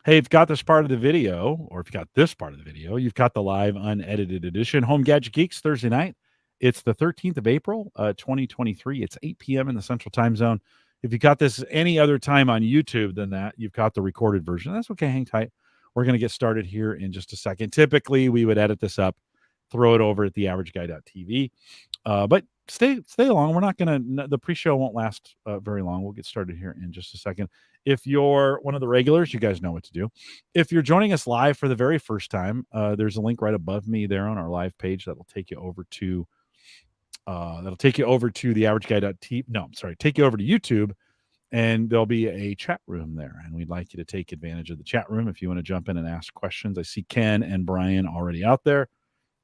Hey, if you've got this part of the video, or if you got this part of the video, you've got the live unedited edition. Home Gadget Geeks, Thursday night. It's the 13th of April, 2023. It's 8 p.m. in the Central Time Zone. If you got this any other time on YouTube than that, you've got the recorded version. That's okay. Hang tight. We're going to get started here in just a second. Typically, we would edit this up, throw it over at theaverageguy.tv. But stay along. We're not going to, the pre-show won't last very long. We'll get started here in just a second. If you're one of the regulars, you guys know what to do. If you're joining us live for the very first time, there's a link right above me there on our live page that'll take you over to theaverageguy.tv. No, I'm sorry, take you over to YouTube, and there'll be a chat room there. And we'd like you to take advantage of the chat room if you want to jump in and ask questions. I see Ken and Brian already out there.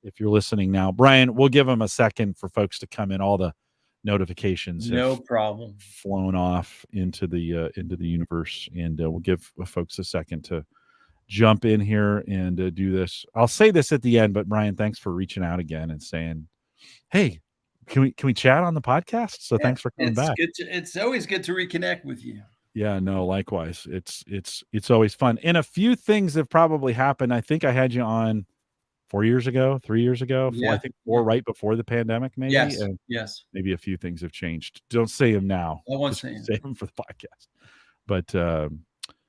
If you're listening now, Brian, we'll give them a second for folks to come in. All the notifications no problem flown off into the universe, and we'll give folks a second to jump in here and do this. I'll say this at the end, but Brian, thanks for reaching out again and saying, hey, can we chat on the podcast? So thanks for coming back. It's always good to reconnect with you. Yeah, no, likewise. It's always fun. And a few things have probably happened. I think I had you on 3 years ago, Yeah. I think 4 right before the pandemic, maybe. Yes. And yes. Maybe a few things have changed. Don't say them now. I won't say them for the podcast. But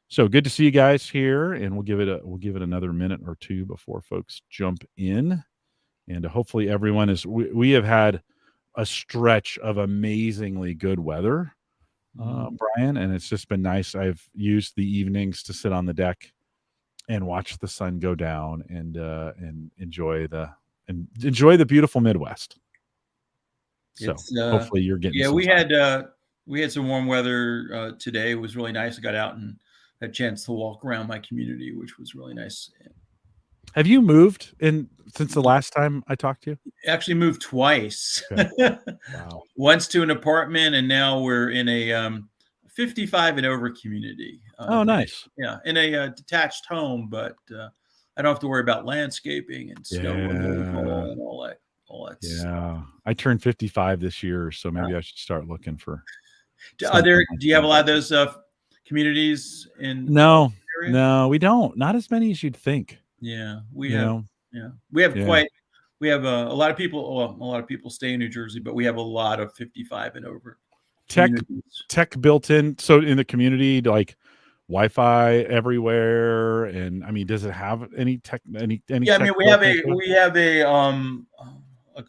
so good to see you guys here, and we'll give it another minute or two before folks jump in. And hopefully everyone is. We have had a stretch of amazingly good weather, Brian, and it's just been nice. I've used the evenings to sit on the deck and watch the sun go down and enjoy the beautiful Midwest. So hopefully you're getting. Yeah, we had some warm weather today. It was really nice. I got out and had a chance to walk around my community, which was really nice. Have you moved since the last time I talked to you? Actually moved twice. Okay. Wow. Once to an apartment, and now we're in a 55 and over community. Oh, nice. Yeah, in a detached home, but I don't have to worry about landscaping and snow removal and all that. Yeah, stuff. I turned 55 this year, so maybe I should start looking for. Do you have a lot of those communities in? No, we don't. Not as many as you'd think. Yeah, we have. Yeah, we have quite. We have a lot of people. Well, a lot of people stay in New Jersey, but we have a lot of 55 and over. Tech built in. So in the community, like Wi-Fi everywhere, and I mean, does it have any tech? Any? Yeah, I mean, we have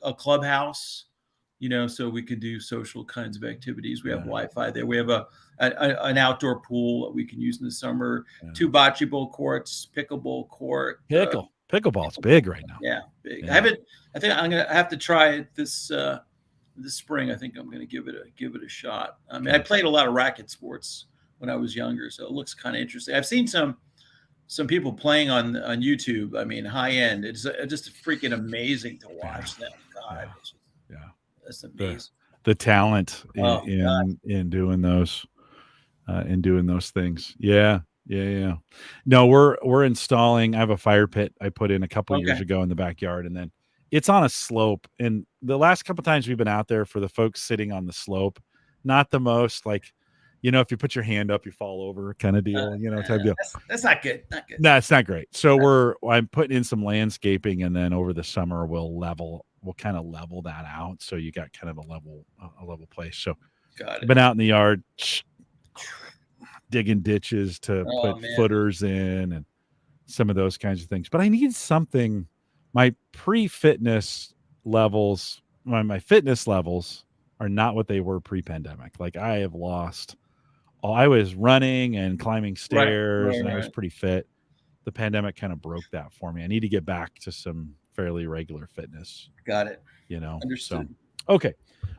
a clubhouse, so we could do social kinds of activities. We have Wi-Fi there. We have an outdoor pool that we can use in the summer. 2 bocce ball courts, pickleball court. Pickleball's big right now. Yeah, big. Yeah. I think I'm gonna have to try it this spring. I think I'm gonna give it a shot. I mean, I played a lot of racket sports when I was younger, so it looks kind of interesting. I've seen some people playing on YouTube. I mean, high end. It's just freaking amazing to watch them. God, that's amazing. The talent in doing those things. Yeah. No, we're installing. I have a fire pit I put in a couple of years ago in the backyard, and then it's on a slope. And the last couple of times we've been out there, for the folks sitting on the slope, not the most like, if you put your hand up, you fall over kind of deal, type deal. That's not good. No, it's not great. So I'm putting in some landscaping, and then over the summer we'll kind of level that out. So you got kind of a level place. So I've been out in the yard digging ditches to put footers in and some of those kinds of things. But I need something. My pre-fitness levels, my fitness levels are not what they were pre-pandemic. Like I have lost. I was running and climbing stairs, and I was pretty fit. The pandemic kind of broke that for me. I need to get back to some fairly regular fitness. Got it. Understood. So, okay,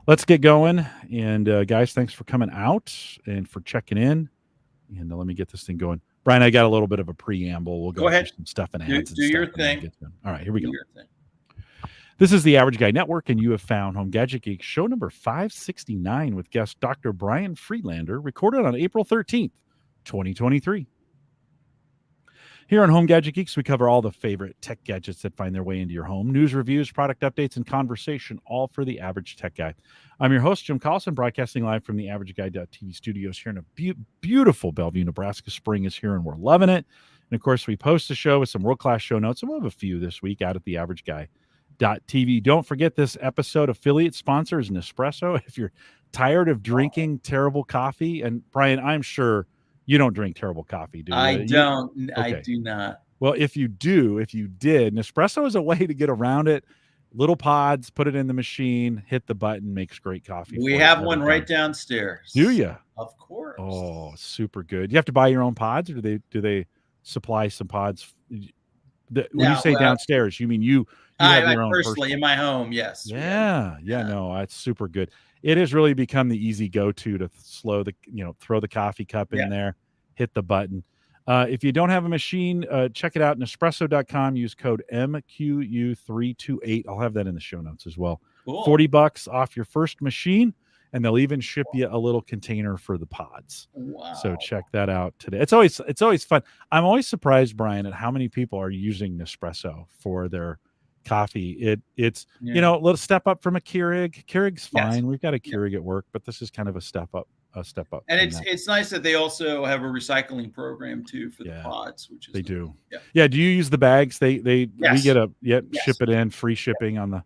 let's get going. And guys, thanks for coming out and for checking in. And let me get this thing going. Brian, I got a little bit of a preamble. We'll go ahead. Through some stuff and ads. Do your thing. All right, here we go. This is the Average Guy Network, and you have found Home Gadget Geeks show number 569 with guest Dr. Brian Fredlander, recorded on April 13th, 2023. Here on Home Gadget Geeks, we cover all the favorite tech gadgets that find their way into your home. News, reviews, product updates, and conversation, all for the average tech guy. I'm your host, Jim Collison, broadcasting live from the AverageGuy.tv studios here in a beautiful Bellevue, Nebraska. Spring is here, and we're loving it. And of course, we post a show with some world-class show notes, and we'll have a few this week out at theaverageguy.tv. Don't forget this episode affiliate sponsor is Nespresso. If you're tired of drinking terrible coffee, and Brian, I'm sure you don't drink terrible coffee, do you? I don't. Okay. I do not. Well, if you did, Nespresso is a way to get around it. Little pods, put it in the machine, hit the button, makes great coffee. We have one right downstairs. Do you? Of course. Oh, super good. You have to buy your own pods, or do they supply some pods? When you say downstairs, you mean you have your own personally in my home? Yes. Yeah. No, it's super good. It has really become the easy go-to to throw the coffee cup in there, hit the button. If you don't have a machine, check it out, Nespresso.com. Use code MQU328. I'll have that in the show notes as well. Cool. $40 off your first machine, and they'll even ship you a little container for the pods. Wow. So check that out today. It's always fun. I'm always surprised, Brian, at how many people are using Nespresso for their coffee. It's a little step up from a Keurig. Keurig's fine. Yes. We've got a Keurig at work, but this is kind of a step up. And it's nice that they also have a recycling program too for the pods, which is do. Yeah. Do you use the bags? We get ship it in, free shipping on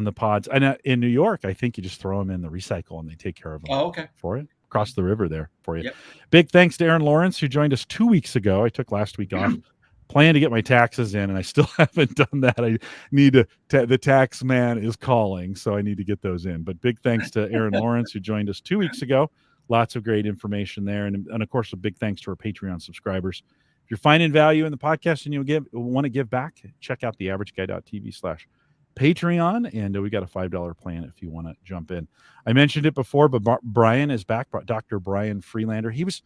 the pods. And in New York, I think you just throw them in the recycle and they take care of them for you. Across the river there for you. Yep. Big thanks to Aaron Lawrence, who joined us 2 weeks ago. I took last week off. Plan to get my taxes in, and I still haven't done that. I need the tax man is calling, so I need to get those in. But big thanks to Aaron Lawrence, who joined us 2 weeks ago. Lots of great information there. And of course, a big thanks to our Patreon subscribers. If you're finding value in the podcast and you want to give back, check out theaverageguy.tv/Patreon. And we got a $5 plan if you want to jump in. I mentioned it before, but Brian is back. Dr. Brian Fredlander. He was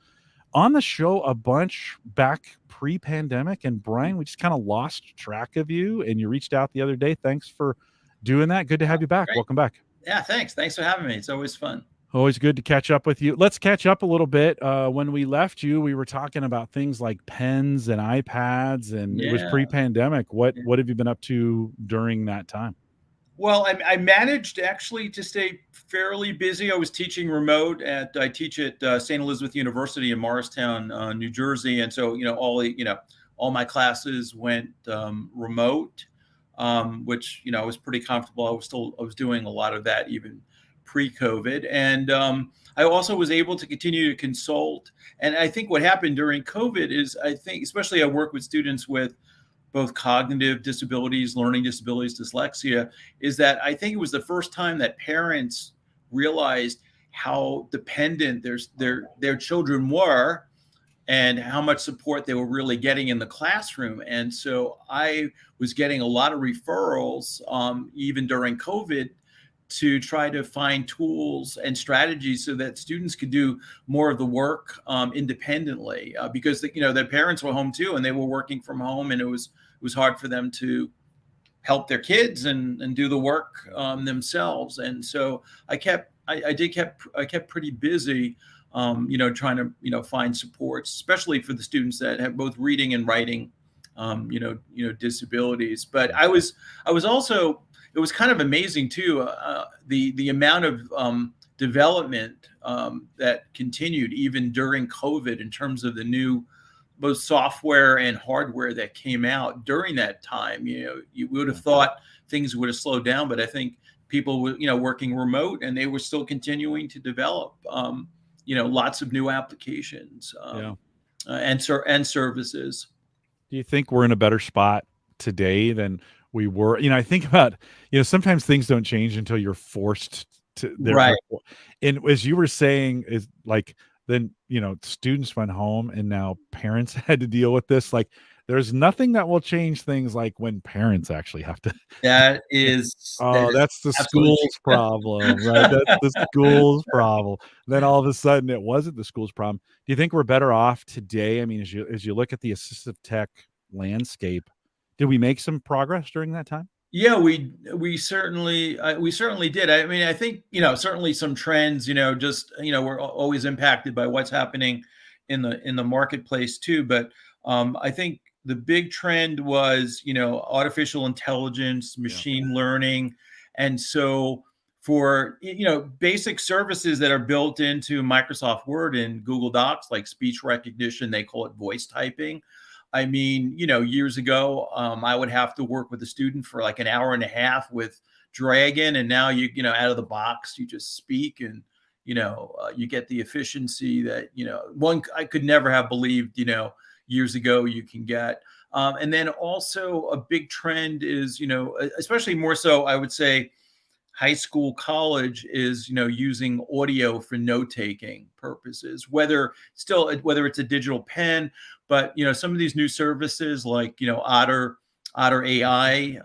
on the show a bunch back pre-pandemic. And Brian, we just kind of lost track of you. And you reached out the other day. Thanks for doing that. Good to have you back. Great. Welcome back. Yeah, thanks. Thanks for having me. It's always fun. Always good to catch up with you. Let's catch up a little bit. When we left you, we were talking about things like pens and iPads, and it was pre-pandemic. What have you been up to during that time? Well, I managed actually to stay fairly busy. I was teaching remote I teach at St. Elizabeth University in Morristown, New Jersey. And so, all my classes went remote, which, I was pretty comfortable. I was doing a lot of that even pre-COVID. And I also was able to continue to consult. And I think what happened during COVID is, especially I work with students with both cognitive disabilities, learning disabilities, dyslexia, is that I think it was the first time that parents realized how dependent their children were and how much support they were really getting in the classroom. And so I was getting a lot of referrals, even during COVID, to try to find tools and strategies so that students could do more of the work independently, because their parents were home too, and they were working from home, and it was hard for them to help their kids and do the work themselves. And so I kept pretty busy, trying to find supports, especially for the students that have both reading and writing, disabilities. But I was also, it was kind of amazing too, the amount of development that continued even during COVID in terms of the new both software and hardware that came out during that time. You would have thought things would have slowed down, but I think people were working remote, and they were still continuing to develop lots of new applications and services. Do you think we're in a better spot today than we were? I think about, sometimes things don't change until you're forced to. Right. And as you were saying, is like, then, students went home and now parents had to deal with this. Like, there's nothing that will change things like when parents actually have to. That is that's the school's problem, right? That's the school's problem. Then all of a sudden it wasn't the school's problem. Do you think we're better off today? I mean, as you look at the assistive tech landscape, did we make some progress during that time? Yeah, we certainly did. I mean, I think, certainly some trends, we're always impacted by what's happening in the marketplace too. But I think the big trend was, artificial intelligence, machine learning. And so for, basic services that are built into Microsoft Word and Google Docs, like speech recognition, they call it voice typing. I mean, years ago, I would have to work with a student for like an hour and a half with Dragon, and now out of the box, you just speak, and you get the efficiency that one I could never have believed years ago you can get. And then also a big trend is especially more so I would say high school, college is using audio for note-taking purposes, whether it's a digital pen, but some of these new services like Otter AI,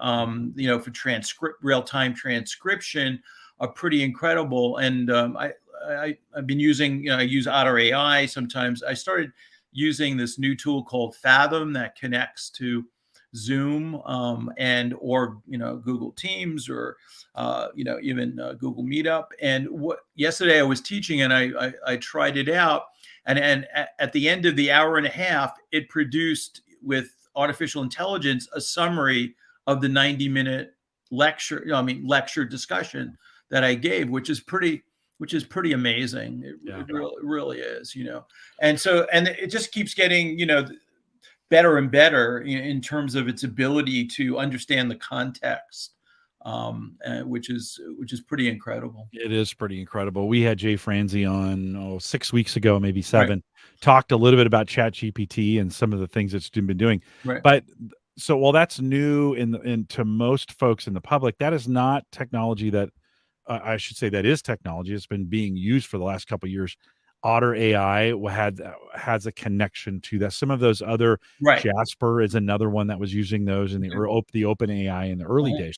for real-time transcription are pretty incredible. And I've been using I use Otter AI sometimes. I started using this new tool called Fathom that connects to Zoom, or Google Teams, or even Google Meetup. And yesterday I was teaching, and I tried it out, and at the end of the hour and a half, it produced with artificial intelligence a summary of the 90-minute lecture discussion that I gave, which is pretty amazing. It really is, and it just keeps getting better and better in terms of its ability to understand the context, which is pretty incredible. It is pretty incredible. We had Jay Franzi on 6 weeks ago, maybe 7, Right. talked a little bit about ChatGPT and some of the things it's been doing. Right. But so while that's new to most folks in the public, that is not technology that I should say that is technology. It's been being used for the last couple of years. Otter AI has a connection to that. Some of those other, Right. Jasper is another one that was using those in the open AI in the early Uh-huh. days.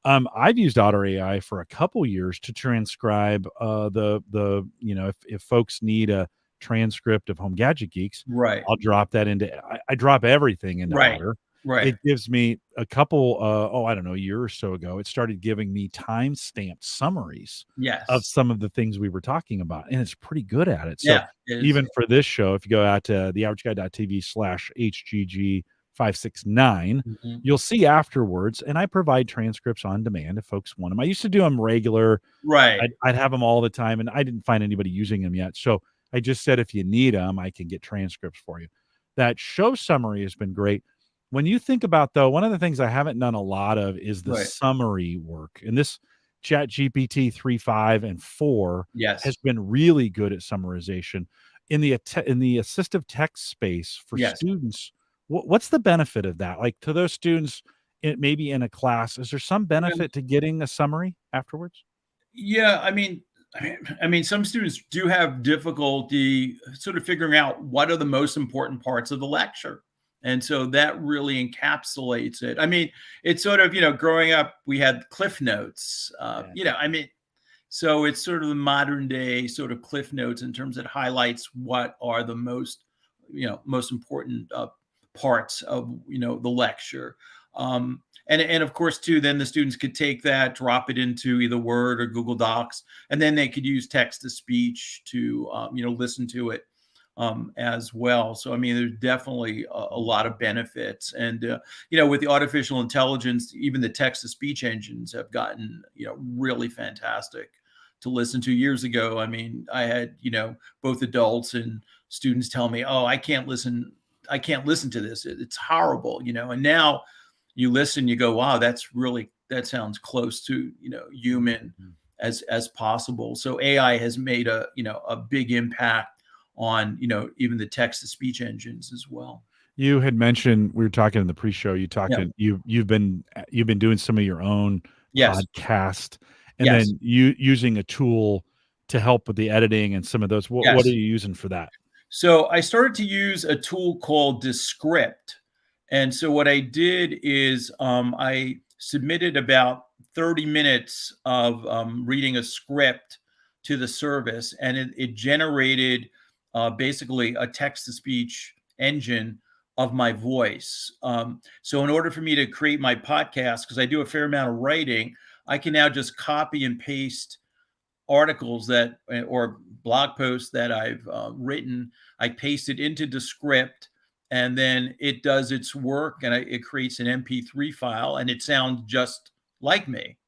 I've used Otter AI for a couple years to transcribe if folks need a transcript of Home Gadget Geeks, Right. I'll drop that into I drop everything into Right. Otter. Right. It gives me a couple I don't know, a year or so ago, it started giving me time-stamped summaries of Yes. some of the things we were talking about, and it's pretty good at it. So Yeah. It is. even for this show, if you go out to theaverageguy.tv/HGG569, Mhm. you'll see afterwards, and I provide transcripts on demand if folks want them. I used to do them regular. Right. I'd have them all the time, and I didn't find anybody using them yet. So I just said, if you need them, I can get transcripts for you. That show summary has been great. When you think about, though, one of the things I haven't done a lot of is the Right. summary work. And this Chat GPT 3.5 and 4 Yes. has been really good at summarization. In the assistive text space for Yes. students, what's the benefit of that? Like, to those students, maybe in a class, is there some benefit to getting a summary afterwards? Yeah, I mean, some students do have difficulty sort of figuring out what are the most important parts of the lecture. And so that really encapsulates it. I mean, it's sort of, growing up, we had Cliff Notes, so it's sort of the modern day sort of Cliff Notes in terms that highlights what are the most important parts of, the lecture. And of course, too, then the students could take that, drop it into either Word or Google Docs, and then they could use text to speech to, listen to it as well. So, I mean, there's definitely a lot of benefits. And, with the artificial intelligence, even the text to speech engines have gotten, really fantastic to listen to. Years ago, I mean, I had, both adults and students tell me, oh, I can't listen to this. It's horrible, and now you listen, you go, wow, that sounds close to, human as possible. So AI has made a big impact on, even the text to speech engines as well. You had mentioned, we were talking in the pre-show, you talked Yeah. and you've been doing some of your own Yes. podcast, and Yes. then you using a tool to help with the editing and some of those. What are Yes. you using for that? So I started to use a tool called Descript. And so what I did is I submitted about 30 minutes of reading a script to the service, and it generated basically a text to speech engine of my voice. So in order for me to create my podcast, because I do a fair amount of writing, I can now just copy and paste articles or blog posts that I've written. I paste it into Descript, and then it does its work, and it creates an MP3 file, and it sounds just like me.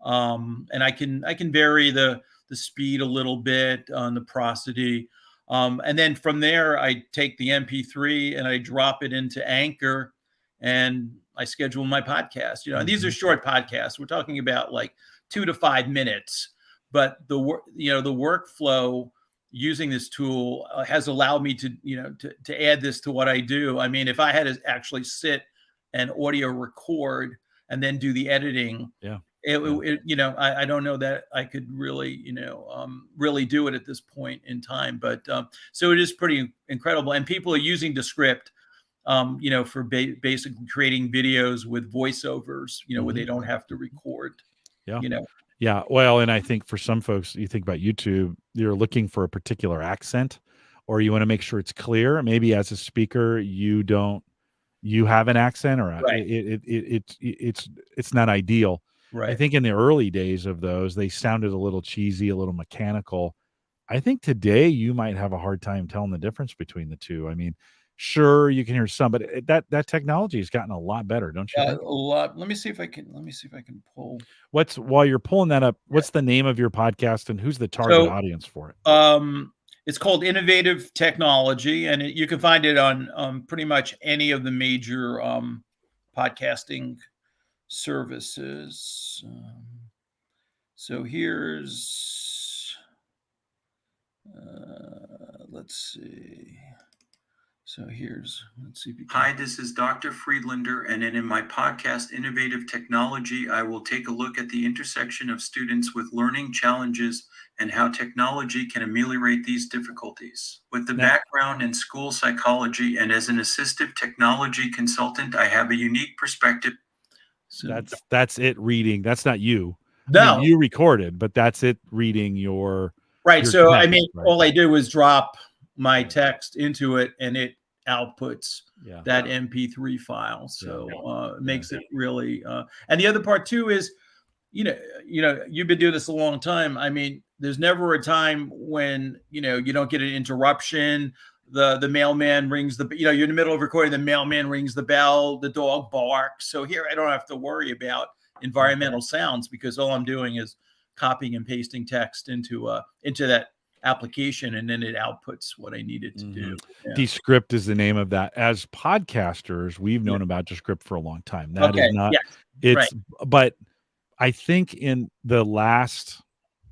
And I can vary the speed a little bit on the prosody. And then from there, I take the MP3 and I drop it into Anchor, and I schedule my podcast. And these are short podcasts. We're talking about like 2 to 5 minutes, but the workflow using this tool has allowed me to add this to what I do. I mean, if I had to actually sit and audio record and then do the editing, I don't know that I could really, really do it at this point in time. But so it is pretty incredible. And people are using Descript, for basically creating videos with voiceovers, where they don't have to record. Yeah. Yeah. Well, and I think for some folks, you think about YouTube, you're looking for a particular accent, or you want to make sure it's clear. Maybe as a speaker, you have an accent, or Right. it's not ideal. Right. I think in the early days of those, they sounded a little cheesy, a little mechanical. I think today you might have a hard time telling the difference between the two. I mean, sure, you can hear some, but that technology has gotten a lot better, don't you think? A lot. Let me see if I can pull. While you're pulling that up, what's the name of your podcast and who's the target audience for it? It's called Innovative Technology, and you can find it on pretty much any of the major podcasting services. So here's, let's see. So let's see if you can. Hi, this is Dr. Fredlander, and in my podcast, Innovative Technology, I will take a look at the intersection of students with learning challenges and how technology can ameliorate these difficulties. With the background in school psychology and as an assistive technology consultant, I have a unique perspective. So that's it reading. That's not you. No, I mean, you recorded, but that's it reading your right. Your so text, I mean, right? All I did was drop my text into it, and it outputs that MP3 file. So it makes it really. And the other part too is, you've been doing this a long time. I mean, there's never a time when you don't get an interruption. The mailman rings you're in the middle of recording, the mailman rings the bell, the dog barks. So here I don't have to worry about environmental sounds, because all I'm doing is copying and pasting text into that application, and then it outputs what I needed to do. Descript is the name of that. As podcasters, we've known about Descript for a long time. That is not it's but I think in the last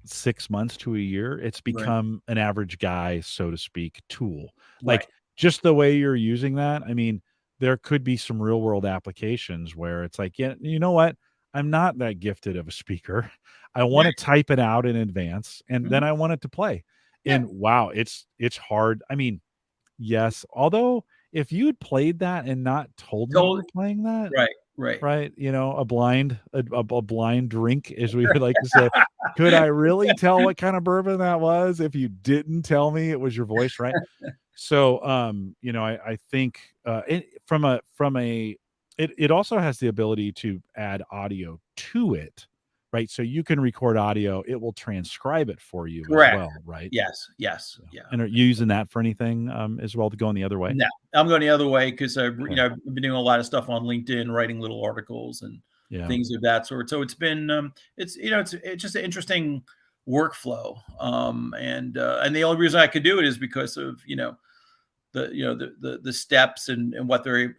6 months to a year, it's become an average guy, so to speak, tool. Like just the way you're using that. I mean, there could be some real world applications where it's like, you know what? I'm not that gifted of a speaker. I want to type it out in advance, and then I want it to play. And wow, it's hard. I mean, yes. Although if you had played that and not told me you were playing that, right. A blind drink, as we would like to say. Could I really tell what kind of bourbon that was if you didn't tell me it was your voice, right? So, I think it also has the ability to add audio to it, right? So you can record audio; it will transcribe it for you as well, right? Yes. And are you using that for anything as well, to go in the other way? No, I'm going the other way because I've been doing a lot of stuff on LinkedIn, writing little articles and things of that sort. So it's been it's just an interesting workflow, and the only reason I could do it is because of the steps and what they're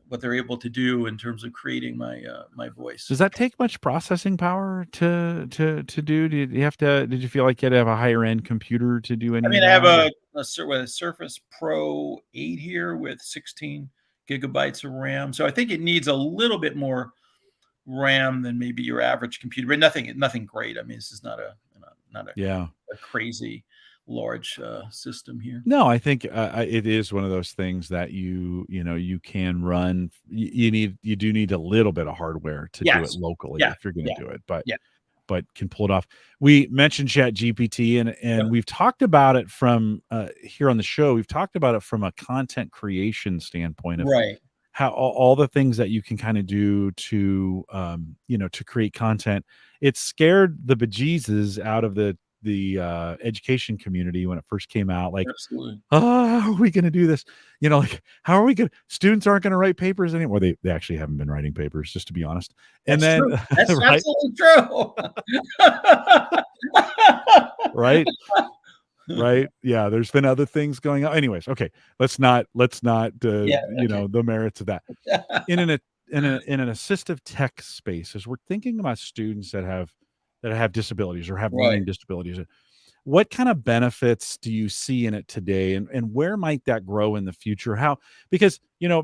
what they're able to do in terms of creating my voice. Does that take much processing power to do? Did you feel like you had to have a higher end computer to do any? I mean, I have a Surface Pro 8 here with 16 gigabytes of RAM, so I think it needs a little bit more RAM than maybe your average computer, but nothing great. I mean, this is not a crazy large system here. No, I think it is one of those things that you can run. You do need a little bit of hardware to do it locally if you're going to do it, but can pull it off. We mentioned ChatGPT, and we've talked about it from here on the show. We've talked about it from a content creation standpoint of how all the things that you can kind of do to to create content. It scared the bejesus out of the education community when it first came out. Like, how are we going to do this? Like, how are we going to, students aren't going to write papers anymore. They actually haven't been writing papers, just to be honest. And that's then true. That's absolutely true. Right. right? Yeah, there's been other things going on. Anyways, okay, let's not Yeah. Okay. the merits of that. In an in an assistive tech space, as we're thinking about students that have disabilities or have Right. learning disabilities, what kind of benefits do you see in it today, and where might that grow in the future? How, because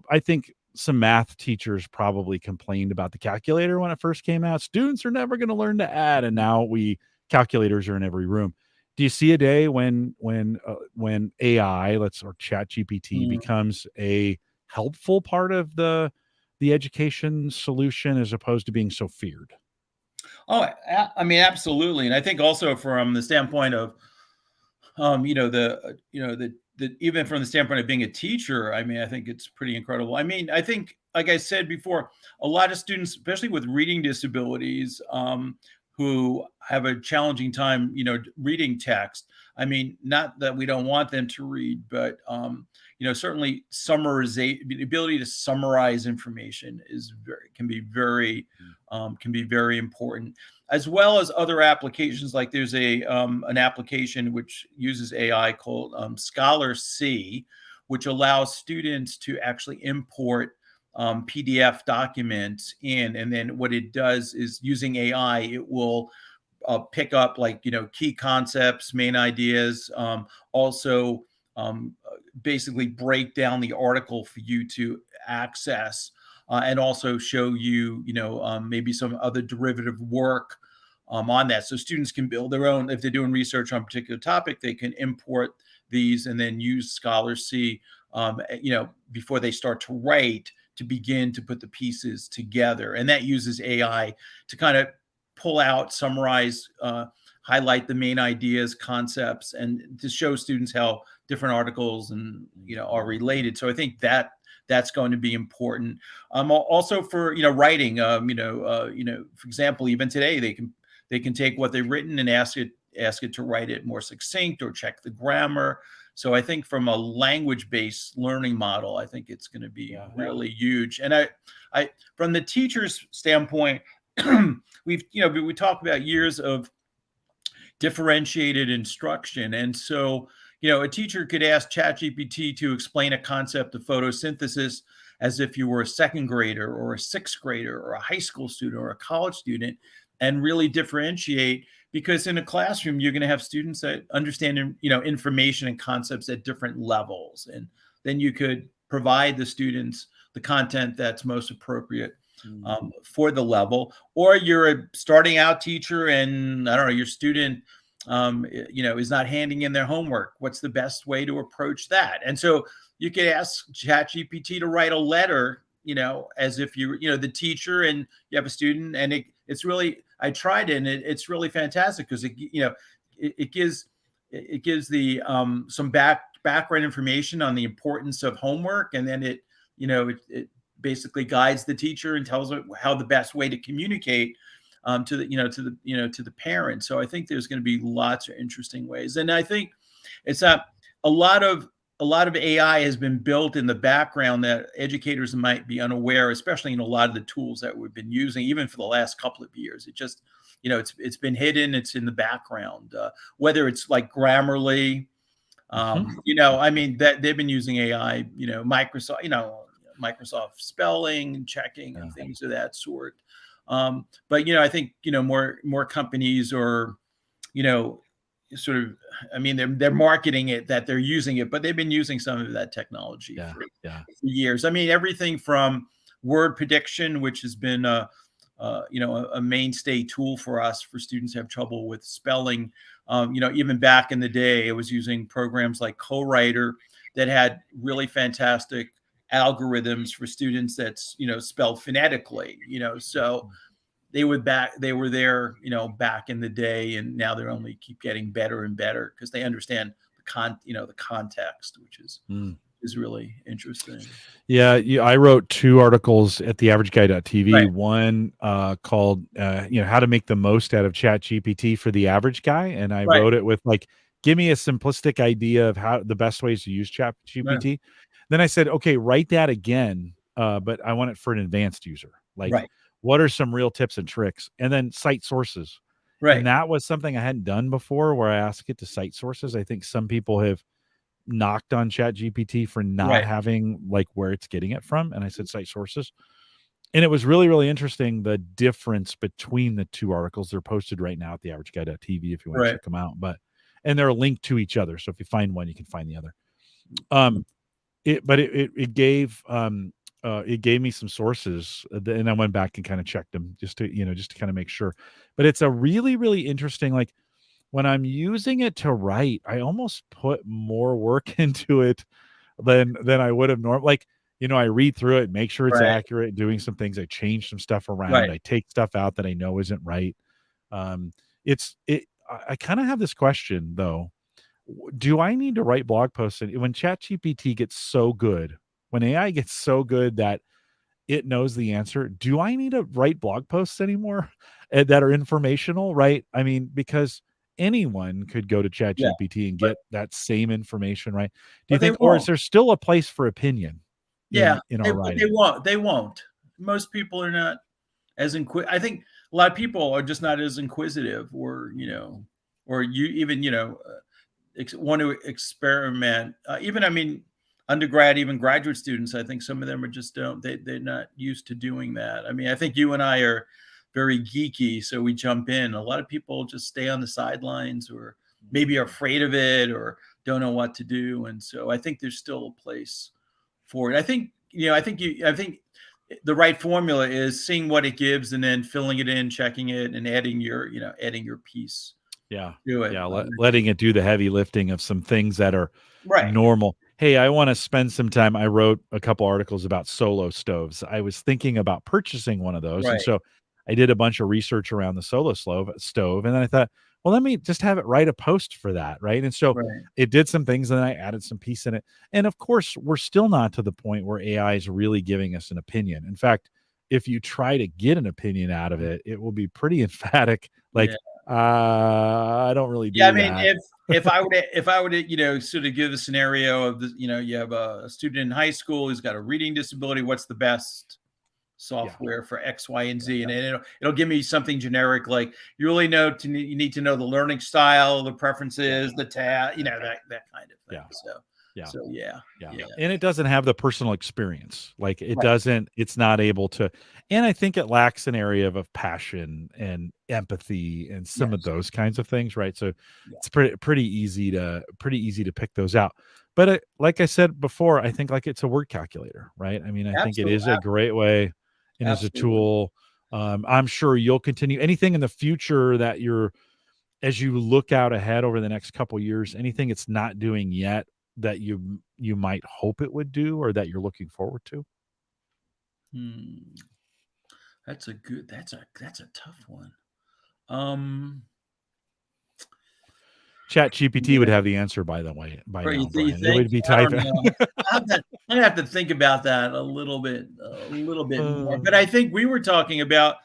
I think some math teachers probably complained about the calculator when it first came out. Students are never going to learn to add, and now we calculators are in every room. Do you see a day when AI, or Chat GPT, Mm. becomes a helpful part of the education solution as opposed to being so feared? Oh, I mean, absolutely. And I think also from the standpoint of, the even from the standpoint of being a teacher, I mean, I think it's pretty incredible. I mean, I think, like I said before, a lot of students, especially with reading disabilities, who have a challenging time, reading text. I mean, not that we don't want them to read, but certainly summarization, the ability to summarize information can be very important, as well as other applications. Like there's an application which uses AI called Scholar C, which allows students to actually import PDF documents in, and then what it does is, using AI, it will pick up, like, key concepts, main ideas, also basically break down the article for you to access, and also show you, maybe some other derivative work on that. So students can build their own. If they're doing research on a particular topic, they can import these and then use Scholar C, before they start to write, to begin to put the pieces together. And that uses AI to kind of pull out, summarize, highlight the main ideas, concepts, and to show students how different articles are related. So I think that's going to be important. Also for writing. For example, even today they can take what they've written and ask it to write it more succinct or check the grammar. So I think from a language-based learning model, I think it's going to be really huge. And I from the teacher's standpoint, we talk about years of differentiated instruction. And so, a teacher could ask ChatGPT to explain a concept of photosynthesis as if you were a second grader or a sixth grader or a high school student or a college student, and really differentiate, because in a classroom, you're going to have students that understand, information and concepts at different levels. And then you could provide the students the content that's most appropriate for the level. Or you're a starting out teacher and, I don't know, your student is not handing in their homework. What's the best way to approach that? And so you could ask ChatGPT to write a letter, as if you're, the teacher, and you have a student. And it's really, I tried it, and it's really fantastic, because it gives the some background information on the importance of homework, and then it basically guides the teacher and tells her how the best way to communicate to the parents. So I think there's going to be lots of interesting ways. And I think it's a lot of AI has been built in the background that educators might be unaware, especially in a lot of the tools that we've been using, even for the last couple of years. It just, it's been hidden. It's in the background, whether it's like Grammarly, I mean, that they've been using AI, Microsoft spelling, checking, and things of that sort. But I think more companies are, sort of, I mean, they're marketing it that they're using it, but they've been using some of that technology for years. I mean, everything from word prediction, which has been a mainstay tool for us, for students who have trouble with spelling. Even back in the day, it was using programs like Co-Writer that had really fantastic algorithms for students that's spelled phonetically. So they were there back in the day, and now they're only keep getting better and better, because they understand the context, which is really interesting. Yeah, I wrote 2 articles at theaverageguy.tv. Right. One called how to make the most out of ChatGPT for the average guy, and I Right. wrote it with, like, give me a simplistic idea of how the best ways to use ChatGPT. Right. Then I said, okay, write that again, but I want it for an advanced user. Like, Right. what are some real tips and tricks? And then cite sources. Right. And that was something I hadn't done before, where I ask it to cite sources. I think some people have knocked on ChatGPT for not Right. having like where it's getting it from, and I said cite sources. And it was really, really interesting, the difference between the two articles. They're posted right now at theaverageguy.tv if you want to Right. check them out. And they're linked to each other. So if you find one, you can find the other. It gave me some sources, and I went back and kind of checked them just to kind of make sure. But it's a really, really interesting, like when I'm using it to write, I almost put more work into it than I would have normally. Like, I read through it, make sure it's Right. accurate, doing some things. I change some stuff around. Right. I take stuff out that I know isn't right. It's it. I kind of have this question though. Do I need to write blog posts? And when ChatGPT gets so good, when AI gets so good that it knows the answer, do I need to write blog posts anymore that are informational? Right? I mean, because anyone could go to Yeah. ChatGPT and But get that same information, right? Do you but they think, or is won't. there still a place for opinion Yeah. in They our but they writing? won't. They won't. Most people are not as I think a lot of people are just not as inquisitive, or or you even want to experiment. Even I mean, undergrad, even graduate students. I think some of them are just don't. They're not used to doing that. I mean, I think you and I are very geeky, so we jump in. A lot of people just stay on the sidelines, or maybe are afraid of it, or don't know what to do. And so I think there's still a place for it. I think I think the right formula is seeing what it gives and then filling it in, checking it, and adding your piece Yeah. to it. Yeah, I think letting it do the heavy lifting of some things that are right, normal. Hey, I wanna spend some time. I wrote a couple articles about solo stoves. I was thinking about purchasing one of those, and right, so I did a bunch of research around the stove, and then I thought, "Well, let me just have it write a post for that," right? And so right. it did some things, and then I added some piece in it. And, of course, we're still not to the point where AI is really giving us an opinion. In fact, if you try to get an opinion out of it, it will be pretty emphatic, Yeah. like, I don't really Yeah, I do mean, that. if I were to, sort of give the scenario of you have a student in high school who's got a reading disability, what's the best Yeah, software for X, Y, and yeah, Z? And it'll give me something generic like you really you need to know the learning style, the yeah, preferences, the tab, that kind of thing. yeah, So yeah. yeah, Yeah, yeah, and it doesn't have the personal experience. Like, right, it's not able to, and I think it lacks an area of passion and empathy and some of yes, those kinds of things, right? So yeah, it's pretty easy to pick those out. But, like I said before, I think, like, it's a word calculator, right? I mean, I think it absolutely, is a great way and as a absolutely. tool. I'm sure you'll continue anything in the future that as you look out ahead over the next couple years, anything it's not doing yet that you might hope it would do or that you're looking forward to? Hmm. That's a tough one. Um, Chat GPT would yeah. have the answer by Or now, you Brian. It think? would be I don't typing. know. I have to think about that a little bit more. But Uh, I think we were talking about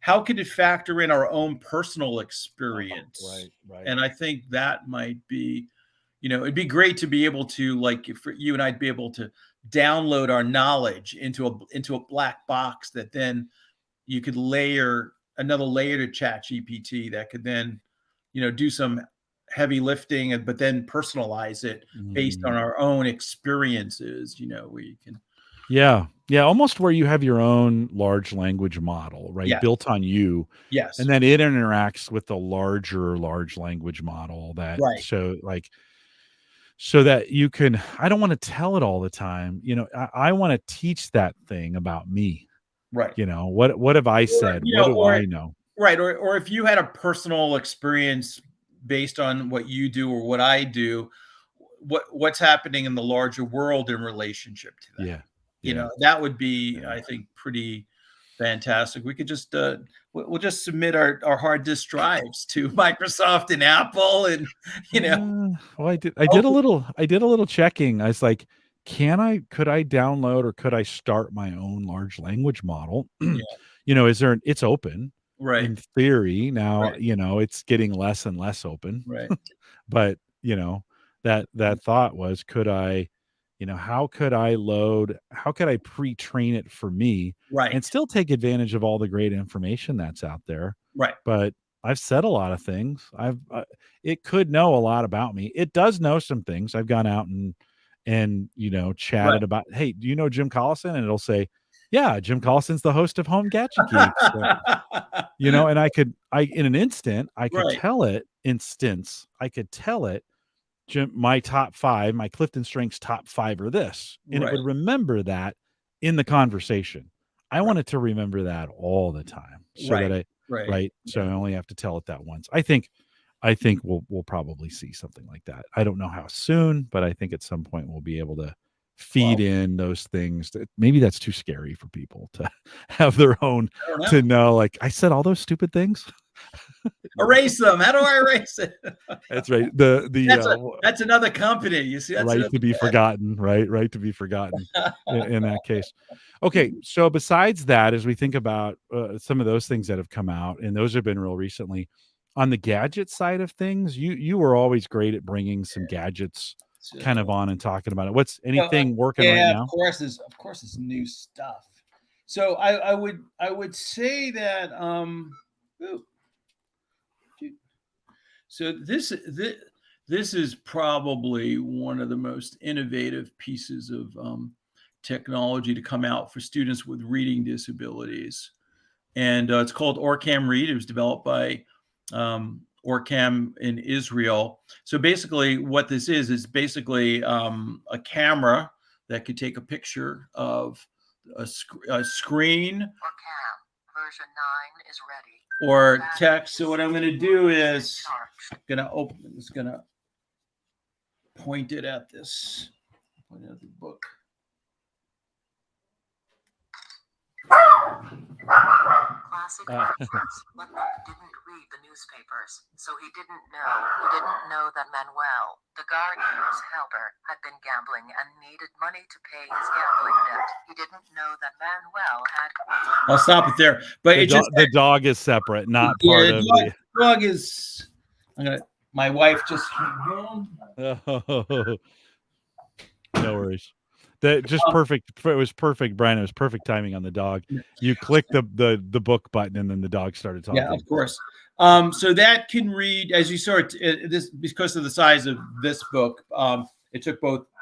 how could it factor in our own personal right, experience? right. And I think that might be, it'd be great to be able to, like, for you and I'd be able to download our knowledge into a black box that then you could layer another layer to Chat GPT that could then, do some heavy lifting, but then personalize it based on Mhm. our own experiences, where you can, Yeah. Yeah, almost where you have your own large language model, right, yes, built on you, and yes, then it interacts with the larger large language model that right, so that you can. I don't wanna tell it all the time, I wanna teach that thing about me, right. what have I Or, said? What do I know? right, or if you had a personal experience based on what you do or what I do, what's happening in the larger world in relationship to that? Yeah. Yeah. That would be, Yeah. I think, pretty fantastic. We could just we'll just submit our hard disk drives to Microsoft and Apple, and Well, I did a little checking. I was like, could I download or could I start my own large language model? yeah, It's open right, in theory. Now, right, it's getting less and less open. right, But, that thought was, how could I pre-train it for me right, and still take advantage of all the great information that's out there? right. But I've said a lot of things. It could know a lot about me. It does know some things. I've gone out and Right. chatted about, hey, do you know Jim Collison? And it'll say, yeah, Jim Collison's the host of Home Gadget Geeks. And in an instant, I could Right. tell it Jim, my top 5, my Clifton Strengths top 5 are this, and it Right. would remember that in the conversation. I Right. want it to remember that all the time, so that Right. Right. right, so Yeah. I only have to tell it that once. I think we'll probably see something like that. I don't know how soon, but I think at some point we'll be able to feed Well, in those things. That maybe that's too scary for people to have their own, I don't to know. know, like, I said all those stupid things. Erase them. How do I erase it? That's right. The That's another company. You see, that's right another to be forgotten, right to be forgotten in that case. Okay, so besides that, as we think about some of those things that have come out, and those have been real recently, on the gadget side of things, you were always great at bringing some gadgets kind of So, on and talking about it. What's so, anything working right yeah, now? of course, it's new stuff. So I would say that ooh, shoot. So this is probably one of the most innovative pieces of technology to come out for students with reading disabilities, and it's called OrCam Read. It was developed by OrCam in Israel. So basically, what this is basically a camera that could take a picture of a screen. OrCam version 9 is ready. Or text. So what I'm going to do is going to point it at this. Point it at the book. Classic answers, but didn't read the newspapers, so he didn't know that Manuel, the gardener's helper, had been gambling and needed money to pay his gambling debt. He didn't know that Manuel had. I'll stop it there. But The dog is separate, not part of the dog is. My wife just came home. Oh, no worries. That just perfect. It was perfect, Brian. It was perfect timing on the dog. You clicked the book button, and then the dog started talking. Yeah, of course. So that can read, as you saw it, this because of the size of this book. It took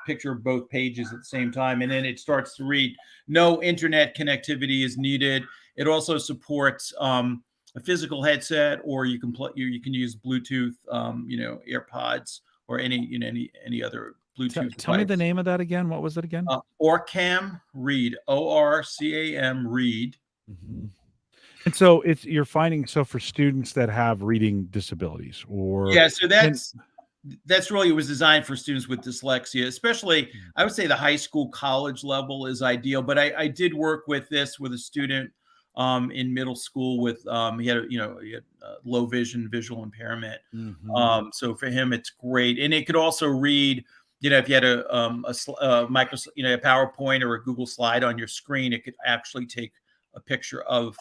picture of both pages at the same time, and then it starts to read. No internet connectivity is needed. It also supports a physical headset, or you can use Bluetooth, AirPods, or any other Bluetooth. Tell me the name of that again. What was it again? OrCam Read. OrCam Read. Mm-hmm. And so you're finding, so for students that have reading disabilities, or so that's really, it was designed for students with dyslexia, especially I would say the high school, college level is ideal. But I did work with this with a student in middle school with he had low vision, visual impairment. Mm-hmm. So for him, it's great, and it could also read. If you had a PowerPoint or a Google slide on your screen, it could actually take a picture of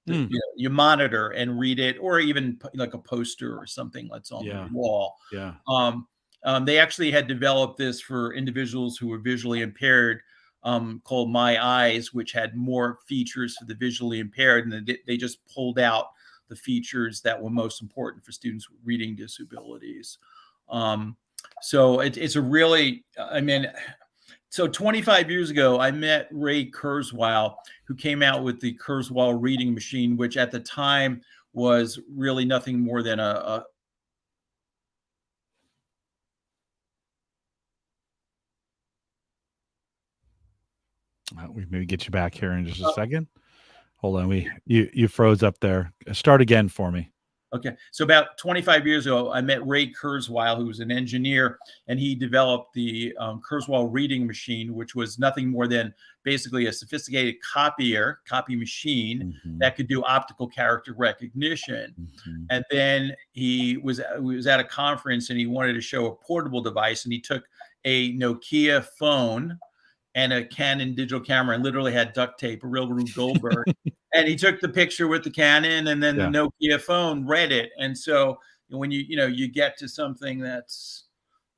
your monitor and read it, or even like a poster or something that's on the wall. Yeah. They actually had developed this for individuals who were visually impaired, called My Eyes, which had more features for the visually impaired, and they just pulled out the features that were most important for students with reading disabilities. So it's a really, so 25 years ago, I met Ray Kurzweil, who came out with the Kurzweil reading machine, which at the time was really nothing more than we maybe get you back here in just a second. Hold on, you froze up there. Start again for me. Okay, so about 25 years ago, I met Ray Kurzweil, who was an engineer, and he developed the Kurzweil reading machine, which was nothing more than basically a sophisticated copy machine that could do optical character recognition. And then he was at a conference, and he wanted to show a portable device, and he took a Nokia phone and a Canon digital camera and literally had duct tape, a real Rube Goldberg. And he took the picture with the Canon, and then the Nokia phone read it. And so when you get to something that's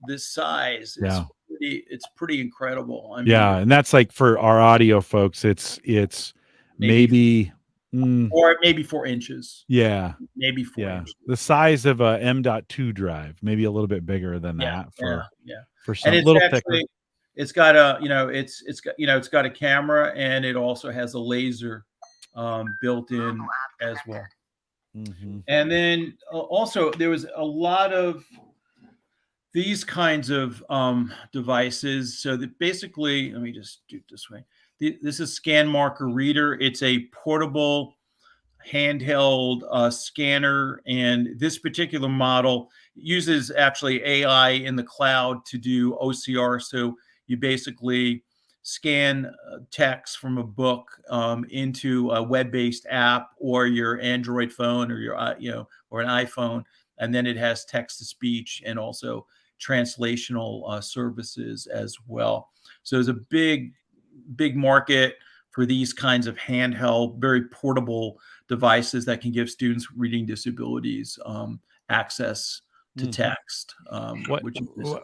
this size, it's pretty incredible. And that's like, for our audio folks, it's maybe or maybe 4 inches. Yeah. Maybe 4 Yeah. inches. The size of a M.2 drive, maybe a little bit bigger than Yeah, that yeah. for And some it's little thicker. actually it's got a, it's got a camera, and it also has a laser built in as well. And then also there was a lot of these kinds of devices. So that basically, let me just do it this way. This is Scan Marker Reader. It's a portable handheld scanner, and this particular model uses actually AI in the cloud to do OCR. So you basically scan text from a book into a web-based app or your Android phone or your or an iPhone, and then it has text to speech and also translational services as well. So there's a big market for these kinds of handheld, very portable devices that can give students reading disabilities access to text.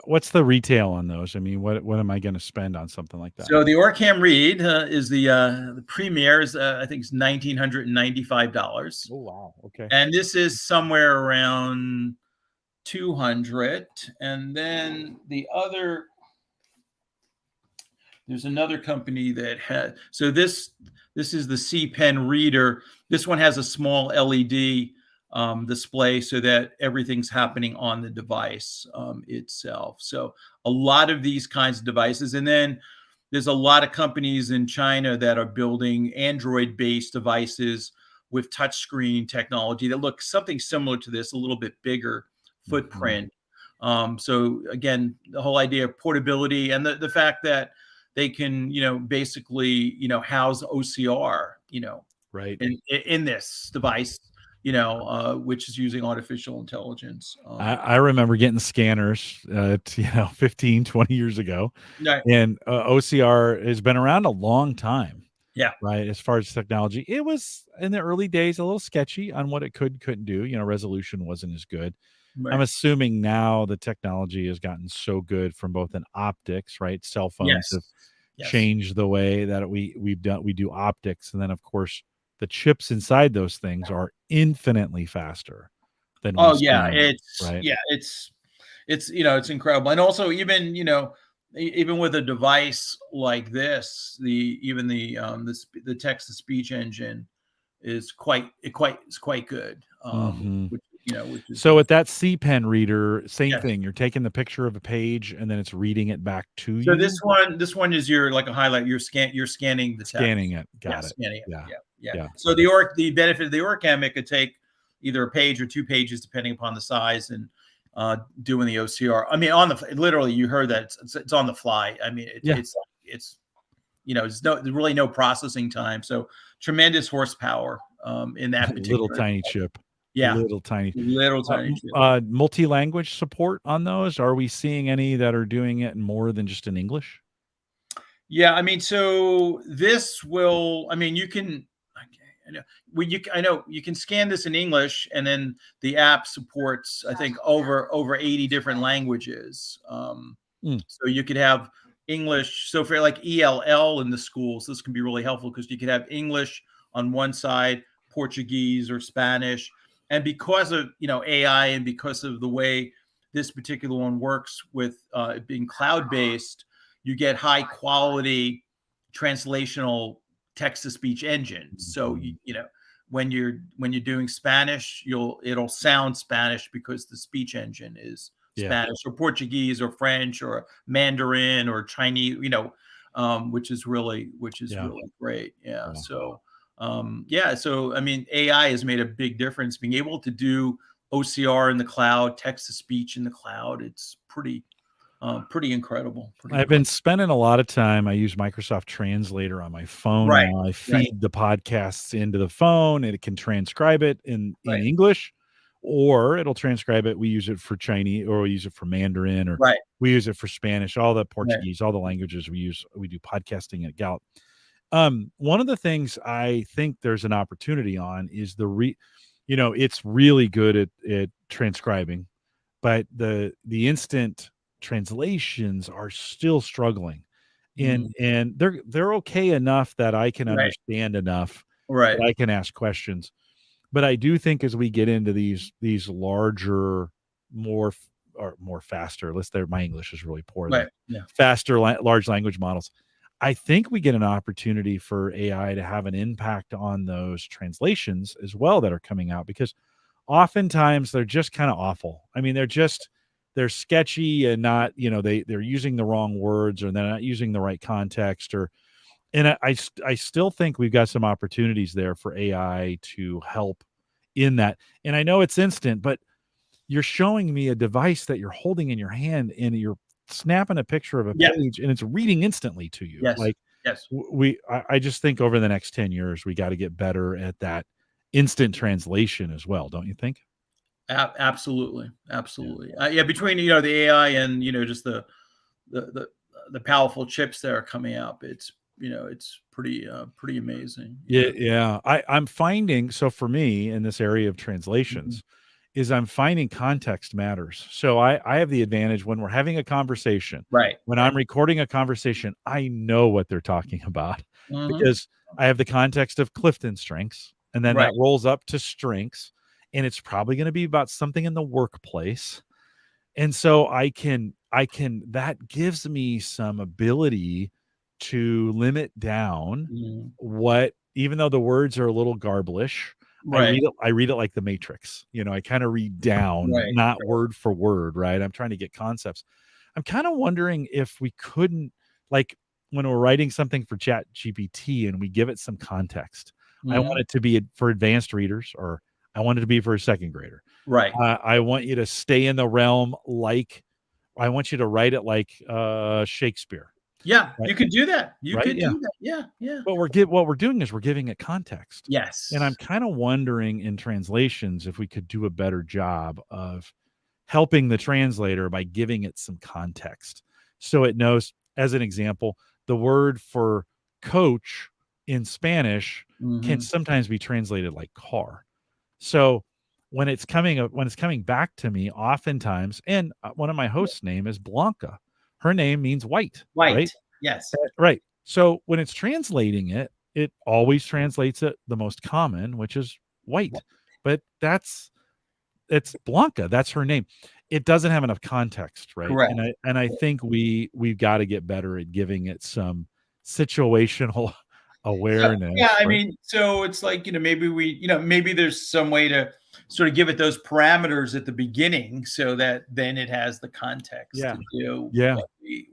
What's the retail on those? I mean, what am I going to spend on something like that? So the OrCam Read is the premier is I think it's $1,995. Oh wow, okay. And this is somewhere around 200. And then there's another company that had, so this is the C Pen reader. This one has a small LED display so that everything's happening on the device itself. So a lot of these kinds of devices. And then there's a lot of companies in China that are building Android-based devices with touchscreen technology that look something similar to this, a little bit bigger footprint. So again, the whole idea of portability and the fact that they can, basically, house OCR, right, in this device, which is using artificial intelligence. I remember getting scanners, 15, 20 years ago, and OCR has been around a long time. Yeah. Right. As far as technology, it was in the early days a little sketchy on what it couldn't do. Resolution wasn't as good. Right. I'm assuming now the technology has gotten so good from both an optics, right? Cell phones have changed the way that we do optics, and then of course the chips inside those things are infinitely faster than it's it's incredible. And also even with a device like this, the text to speech engine is quite good. So with that C Pen reader, same thing. You're taking the picture of a page and then it's reading it back to you. So this one is like a highlight. You're scanning the text. Scanning it. Got it. Scanning it. Yeah. So the benefit of the OrCam, it could take either a page or 2 pages depending upon the size, and doing the OCR. I mean, literally, you heard that it's on the fly. I mean, it's really no processing time. So tremendous horsepower in that particular little tiny chip. Yeah, little tiny chip. Multi-language support on those. Are we seeing any that are doing it more than just in English? Yeah, I mean, so this will. I mean, you can. I know you can scan this in English, and then the app supports, I think, over 80 different languages. So you could have English. So for like ELL in the schools, this can be really helpful because you could have English on one side, Portuguese or Spanish, and because of AI and because of the way this particular one works with it being cloud-based, you get high quality translational text-to-speech engines. So when you're doing Spanish, it'll sound Spanish because the speech engine is Spanish or Portuguese or French or Mandarin or Chinese, which is really great. Yeah. So so I mean, AI has made a big difference. Being able to do OCR in the cloud, text-to-speech in the cloud, it's pretty incredible. I've been spending a lot of time. I use Microsoft Translator on my phone now. I feed the podcasts into the phone, and it can transcribe it in English, or it'll transcribe it. We use it for Chinese, or we use it for Mandarin, or we use it for Spanish, all the Portuguese, all the languages we use. We do podcasting at Gallup. One of the things I think there's an opportunity on is it's really good at transcribing, but the instant translations are still struggling, and they're okay enough that I can understand enough Right. that I can ask questions. But I do think as we get into these larger, more faster, my English is really poor Right. there. Yeah. Faster large language models. I think we get an opportunity for AI to have an impact on those translations as well that are coming out, because oftentimes they're just kind of awful. I mean, they're sketchy and not, they're using the wrong words, or they're not using the right context, and I still think we've got some opportunities there for AI to help in that. And I know it's instant, but you're showing me a device that you're holding in your hand, and you're snapping a picture of a Yeah. page, and it's reading instantly to you. Yes. Like, Yes. I just think over the next 10 years, we got to get better at that instant translation as well. Don't you think? Absolutely. Absolutely. Yeah. Between, the AI and, just the the powerful chips that are coming out, it's pretty amazing. Yeah, yeah. I'm finding, so for me in this area of Mhm. translations, is I'm finding context matters. So I have the advantage when we're having a conversation. Right. When Right. I'm recording a conversation, I know what they're talking about Mhm. because I have the context of Clifton strengths, and then Right. that rolls up to strengths, and it's probably going to be about something in the workplace. And so I can that gives me some ability to limit down Mhm. what, even though the words are a little garblish, Right. I read it like the Matrix. I kinda read down, Right. not word for word, right? I'm trying to get concepts. I'm kinda wondering if we couldn't, like, when we're writing something for ChatGPT and we give it some context. I want Mhm. it to be for advanced readers, or I want it to be for a second grader. Right. I want you to stay in the realm, like I want you to write it like, Shakespeare, Yeah, right? you could do that. You Right? could Yeah. do that. Yeah. Yeah. But what we're doing is we're giving it context. And I'm Yes. kinda wondering in translations if we could do a better job of helping the translator by giving it some context. So it knows, as an example, the word for coach in Spanish can Mhm. sometimes be translated like car. So when it's coming back to me, oftentimes, and one of my hosts' name is Blanca. Her name means white, right? White. Yes. Right. So when it's translating it, it always translates it the most common, which is white. But it's Blanca. That's her name. It doesn't have enough context, right? Correct. And I think we've got to get better at giving it some situational So, yeah, awareness, I right? mean, so it's like, maybe there's some way to sort of give it those parameters at the beginning so that then it has the context Yeah. to do Yeah.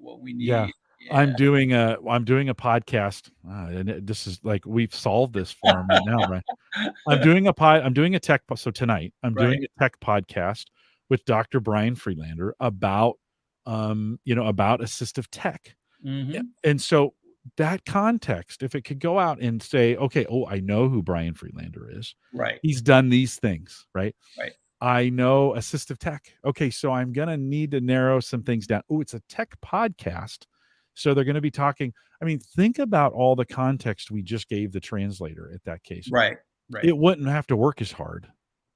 what we Yeah. need. I'm Yeah. doing a podcast, and this is like we've solved this for him right now, right? I'm doing a tech so tonight, I'm Right. doing a tech podcast with Dr. Brian Friedlander about, about assistive tech. Yeah, Mhm. and so that context, if it could go out and say, "Okay, oh, I know who Brian Friedlander is. Right. He's done these things," right? Right. I know assistive tech. Okay, so I'm gonna need to narrow some things down. Oh, it's a tech podcast. So they're gonna be talking. I mean, think about all the context we just gave the translator at that case. Right. Right. It wouldn't have to work as hard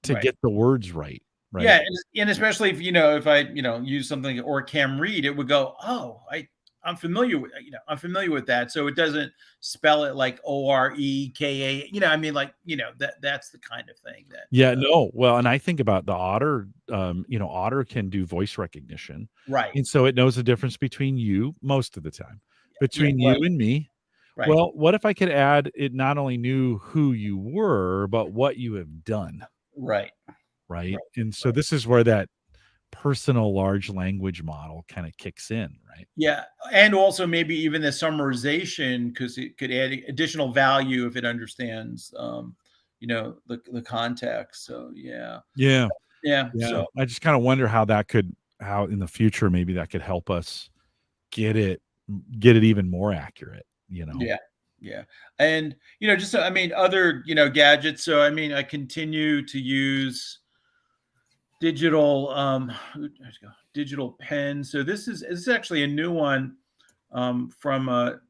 to Right. get the words right, right? Yeah, and especially if I, use something like OrCam Read, it would go, "Oh, I'm familiar with that." So it doesn't spell it like OREKA, I mean, like, that's the kind of thing Yeah, that no. Well, and I think about the Otter, Otter can do voice recognition, right. and so it knows the difference between you most of the time, Yeah, between you right, and me. right, Well, what if I could add it not only knew who you were, but what you have done, right, right? right, And so right. this is where that personal large language model kinda kicks in, right? Yeah, and also maybe even the summarization, because it could add additional value if it understands, the context. So, yeah. Yeah, Yeah, yeah. so I just kinda wonder how in the future, maybe that could help us get it get it even more accurate, you know? yeah, yeah, and, just, I mean, other, gadgets. So, I mean, I continue to use digital, let's go, digital pen. So this is actually a new one, from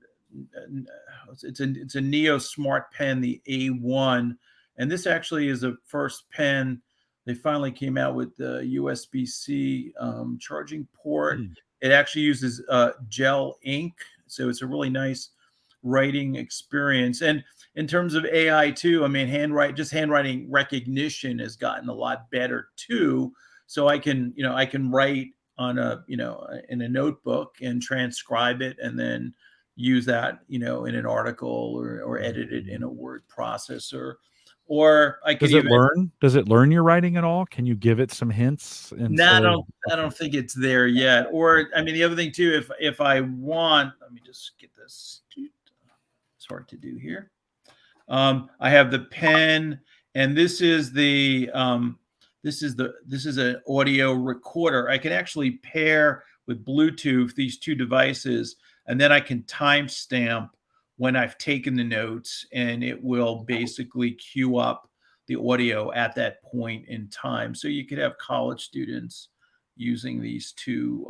it's a Neo Smart Pen, the A1, and this actually is a first pen. They finally came out with the USB-C charging port. Mm. It actually uses gel ink, so it's a really nice writing experience. And in terms of AI too, I mean, handwriting recognition has gotten a lot better too. So I can write on in a notebook and transcribe it and then use that, in an article or edit it in a word processor. Or I could Does it learn your writing at all? Can you give it some hints and no, I don't think it's there yet. Or I mean, the other thing too, if I want, let me just get this. It's hard to do here. I have the pen, and this is an audio recorder. I can actually pair with Bluetooth these two devices, and then I can timestamp when I've taken the notes, and it will basically queue up the audio at that point in time. So you could have college students using these two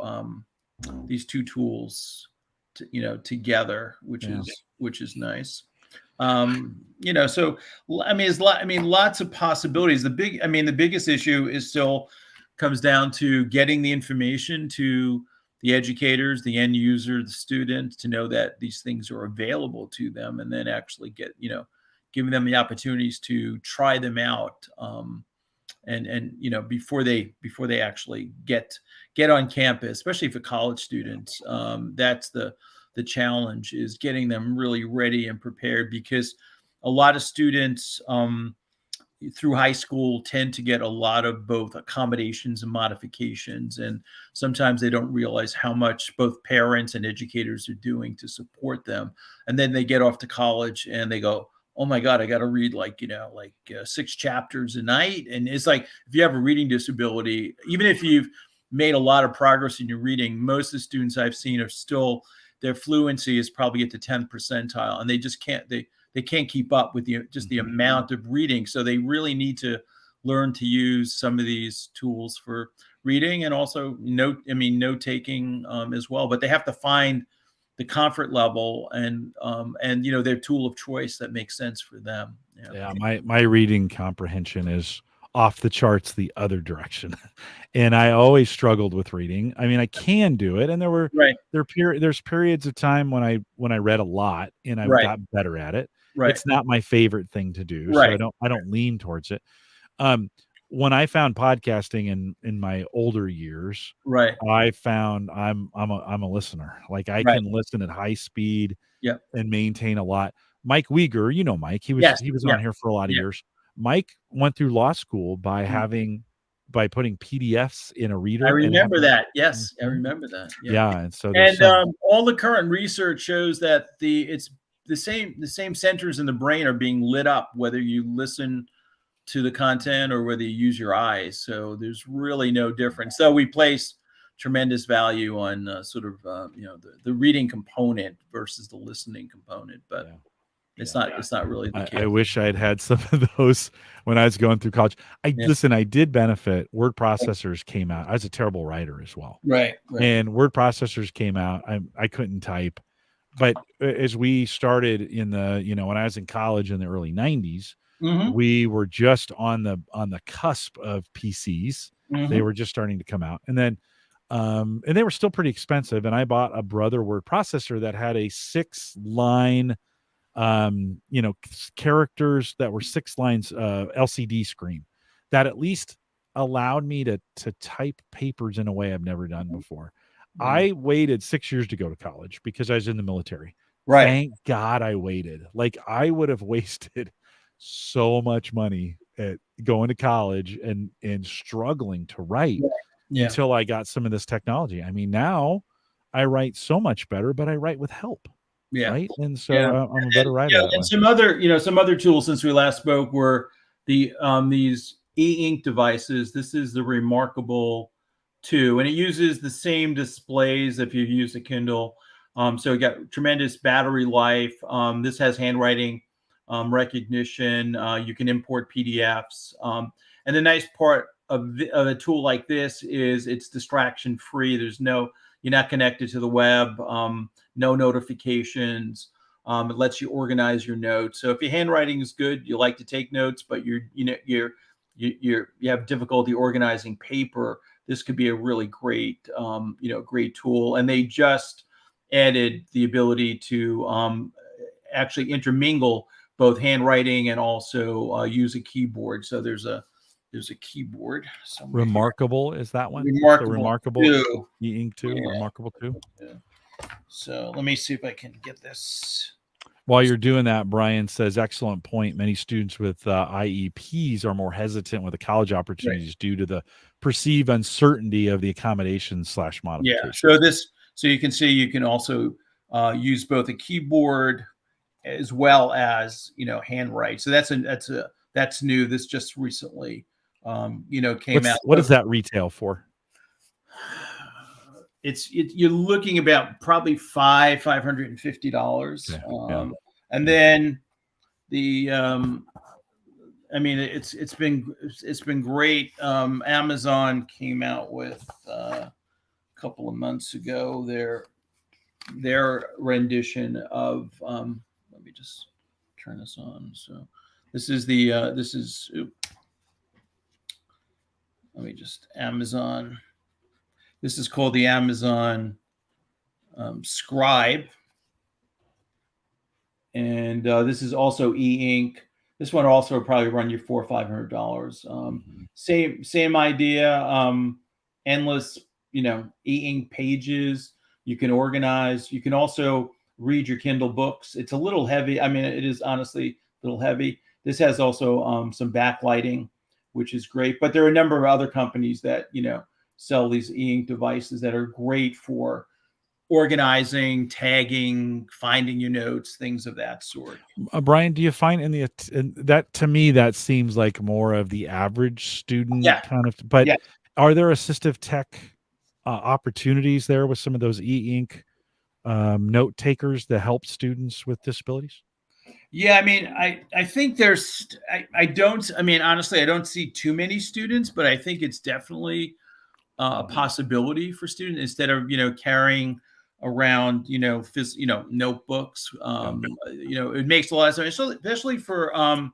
tools, together, which is nice. So I mean, lots of possibilities. The biggest issue is still comes down to getting the information to the educators, the end user, the students, to know that these things are available to them, and then actually giving them the opportunities to try them out, and before they actually get on campus, especially for college students. That's the challenge, is getting them really ready and prepared, because a lot of students through high school tend to get a lot of both accommodations and modifications, and sometimes they don't realize how much both parents and educators are doing to support them. And then they get off to college and they go, oh my God, I got to read 6 chapters a night. And it's like, if you have a reading disability, even if you've made a lot of progress in your reading, most of the students I've seen are still, their fluency is probably at the 10th percentile, and they just can't, they can't keep up with the amount of reading. So they really need to learn to use some of these tools for reading, and also note taking as well. But they have to find the comfort level and their tool of choice that makes sense for them. Yeah, my reading comprehension is off the charts the other direction. And I always struggled with reading. I mean, I can do it, and there's periods of time when I read a lot and I got better at it. Right. It's not my favorite thing to do, so I don't lean towards it. When I found podcasting in my older years, I found I'm a listener. Like, I can listen at high speed and maintain a lot. Mike Uyghur, Mike, he was on here for a lot of years. Mike went through law school by putting PDFs in a reader. I remember that. Yes, I remember that. Yeah, and so all the current research shows that it's the same centers in the brain are being lit up, whether you listen to the content or whether you use your eyes. So there's really no difference. So we place tremendous value on the reading component versus the listening component, but it's not really the case. I wish I had some of those when I was going through college. Listen, I did benefit. Word processors came out. I was a terrible writer as well. Right. And word processors came out. I couldn't type. But as we started in when I was in college in the early 90s, we were just on the cusp of PCs. They were just starting to come out. And then and they were still pretty expensive. And I bought a Brother word processor that had a 6-line characters that were 6 lines LCD screen that at least allowed me to type papers in a way I've never done before. I waited 6 years to go to college because I was in the military. Thank God I waited. Like, I would have wasted so much money at going to college and struggling to write until I got some of this technology. I mean, now I write so much better, but I write with help. Right. And so I'm a better writer. And some other tools since we last spoke were these e-ink devices. This is the Remarkable 2, and it uses the same displays if you use a Kindle. So you got tremendous battery life. This has handwriting recognition. You can import PDFs. And the nice part of a tool like this is it's distraction free. You're not connected to the web. No notifications. It lets you organize your notes. So if your handwriting is good, you like to take notes, but you have difficulty organizing paper, this could be a really great great tool. And they just added the ability to actually intermingle both handwriting and also use a keyboard. So there's a keyboard somewhere. Remarkable is that one? Remarkable, Remarkable too. e-ink too. Yeah. Remarkable too. Yeah. So let me see if I can get this. While you're doing that, Brian says, excellent point. Many students with IEPs are more hesitant with the college opportunities due to the perceived uncertainty of the accommodations / modifications. Yeah. So you can see you can also use both a keyboard as well as handwrite. So that's new. This just recently came out. What does that retail for? You're looking about probably $550. Yeah. And then the it's been great. Amazon came out with a couple of months ago their rendition of let me just turn this on. So this is Amazon. This is called the Amazon Scribe. And this is also e-ink. This one also probably run you $400 or $500. Same idea. Endless, e-ink pages. You can organize. You can also read your Kindle books. It's a little heavy. I mean, it is honestly a little heavy. This has also some backlighting, which is great. But there are a number of other companies that sell these e-ink devices that are great for organizing, tagging, finding your notes, things of that sort. Brian, do you find in that, to me, that seems like more of the average student kind of, but are there assistive tech opportunities there with some of those e-ink note takers that help students with disabilities? Yeah, I mean, I think there's, honestly, I don't see too many students, but I think it's definitely a possibility for students instead of, carrying around, notebooks. It makes a lot of sense, especially for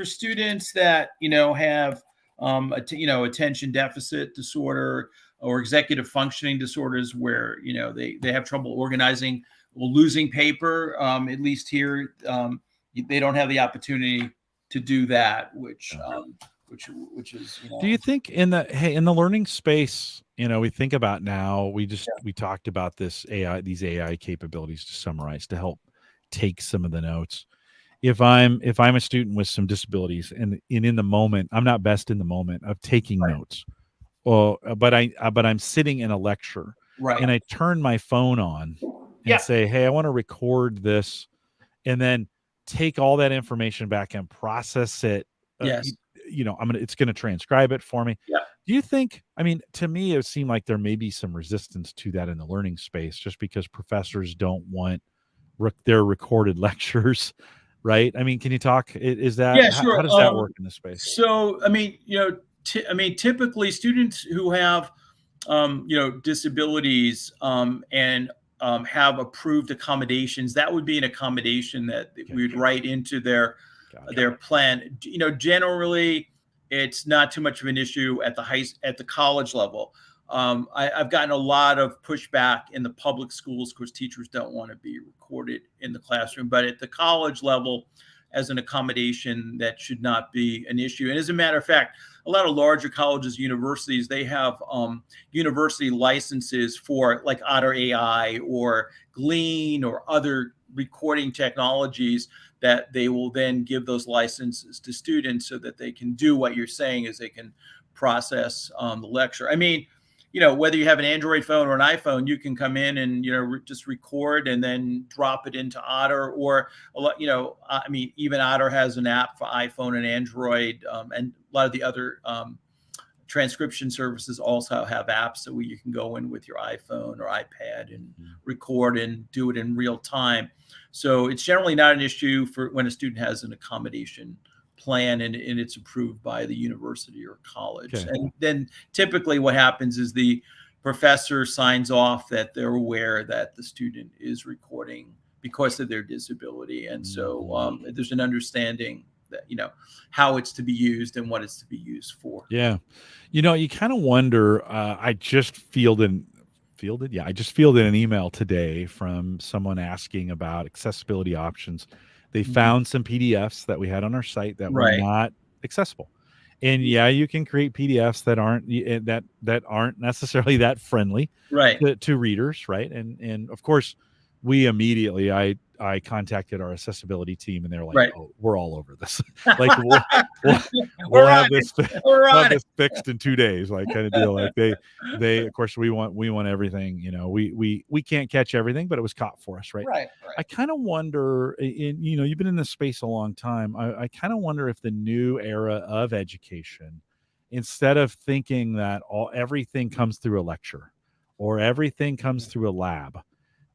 students that, have, attention deficit disorder or executive functioning disorders where, they have trouble organizing or losing paper. At least here, they don't have the opportunity to do that, which is, do you think in the learning space, we think about now, we talked about these AI capabilities to summarize, to help take some of the notes. If I'm a student with some disabilities and in the moment, I'm not best in the moment of taking notes, but I'm sitting in a lecture and I turn my phone on and say, hey, I want to record this, and then take all that information back and process it. It's going to transcribe it for me. Do you think, to me, it seemed like there may be some resistance to that in the learning space, just because professors don't want their recorded lectures, right? Can you talk, is that, sure. How does that work in this space? So, typically students who have, disabilities, and have approved accommodations, that would be an accommodation that we would write into their plan. Generally, it's not too much of an issue at the college level. I've gotten a lot of pushback in the public schools because teachers don't want to be recorded in the classroom. But at the college level, as an accommodation, that should not be an issue. And as a matter of fact, a lot of larger colleges, universities, they have university licenses for like Otter AI or Glean or other recording technologies that they will then give those licenses to students so that they can do what you're saying is they can process the lecture. Whether you have an Android phone or an iPhone, you can come in and, just record and then drop it into Otter, or even Otter has an app for iPhone and Android, and a lot of the other transcription services also have apps so you can go in with your iPhone or iPad and record and do it in real time. So it's generally not an issue for when a student has an accommodation plan and it's approved by the university or college. Okay. And then typically what happens is the professor signs off that they're aware that the student is recording because of their disability. And so there's an understanding that, how it's to be used and what it's to be used for. Yeah. You kind of wonder, I just fielded fielded. Yeah, I just fielded an email today from someone asking about accessibility options. They found some PDFs that we had on our site that were Right. not accessible. And yeah, you can create PDFs that aren't necessarily that friendly Right. to readers, right? And of course, we immediately I contacted our accessibility team, and they're like, Right. "Oh, we're all over this. Like we'll We're on have this it. We're we'll have on it. this fixed in 2 days," like kind of deal. Like they of course we want everything. You know, we can't catch everything, but it was caught for us, right? Right. I kind of wonder, you've been in this space a long time. I kind of wonder if the new era of education, instead of thinking that everything comes through a lecture or everything comes through a lab,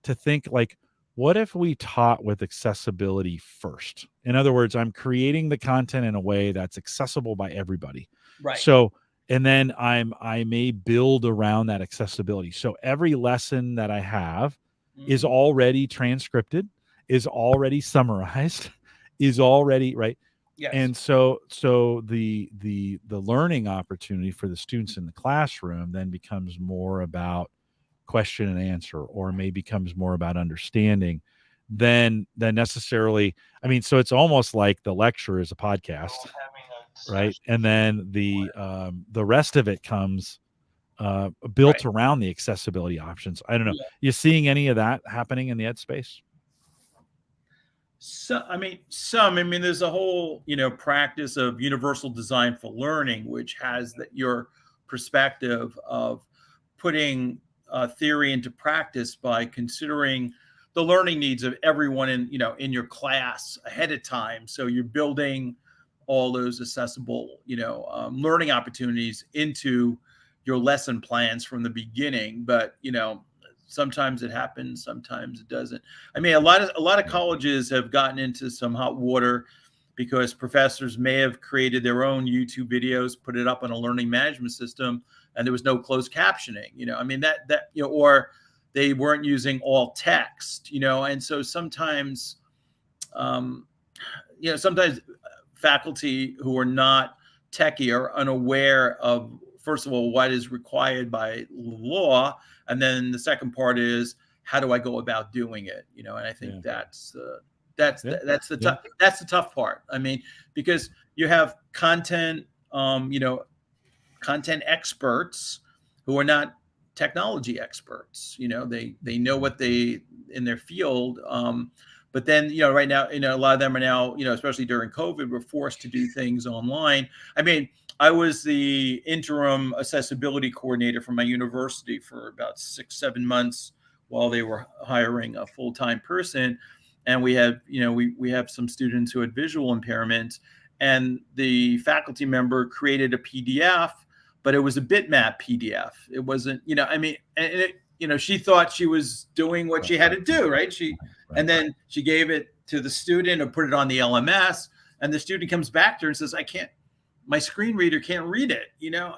to think like, what if we taught with accessibility first? In other words, I'm creating the content in a way that's accessible by everybody. Right. So, and then I may build around that accessibility. So every lesson that I have is already transcripted, is already summarized, is already right. Yes. And so the learning opportunity for the students in the classroom then becomes more about question and answer, or maybe becomes more about understanding than necessarily. I mean, so it's almost like the lecture is a podcast, right? And then the rest of it comes built around the accessibility options. I don't know. Yeah. You seeing any of that happening in the ed space? So, I mean, there's a whole, practice of universal design for learning, which has your perspective of putting theory into practice by considering the learning needs of everyone in your class ahead of time. So you're building all those accessible, learning opportunities into your lesson plans from the beginning. But, sometimes it happens, sometimes it doesn't. I mean, a lot of colleges have gotten into some hot water because professors may have created their own YouTube videos, put it up on a learning management system, and there was no closed captioning. I mean, or they weren't using all text. And so sometimes, sometimes faculty who are not techie are unaware of, first of all, what is required by law. And then the second part is, how do I go about doing it? And I think that's the tough part. I mean, because you have content, content experts who are not technology experts. They know what they in their field. But then, right now, a lot of them are now, especially during COVID, we're forced to do things online. I mean, I was the interim accessibility coordinator for my university for about 6-7 months while they were hiring a full-time person. And we have, we have some students who had visual impairment, and the faculty member created a PDF, but it was a bitmap PDF. It wasn't, and it, she thought she was doing what she had to do, right? And then she gave it to the student and put it on the LMS, and the student comes back to her and says, my screen reader can't read it,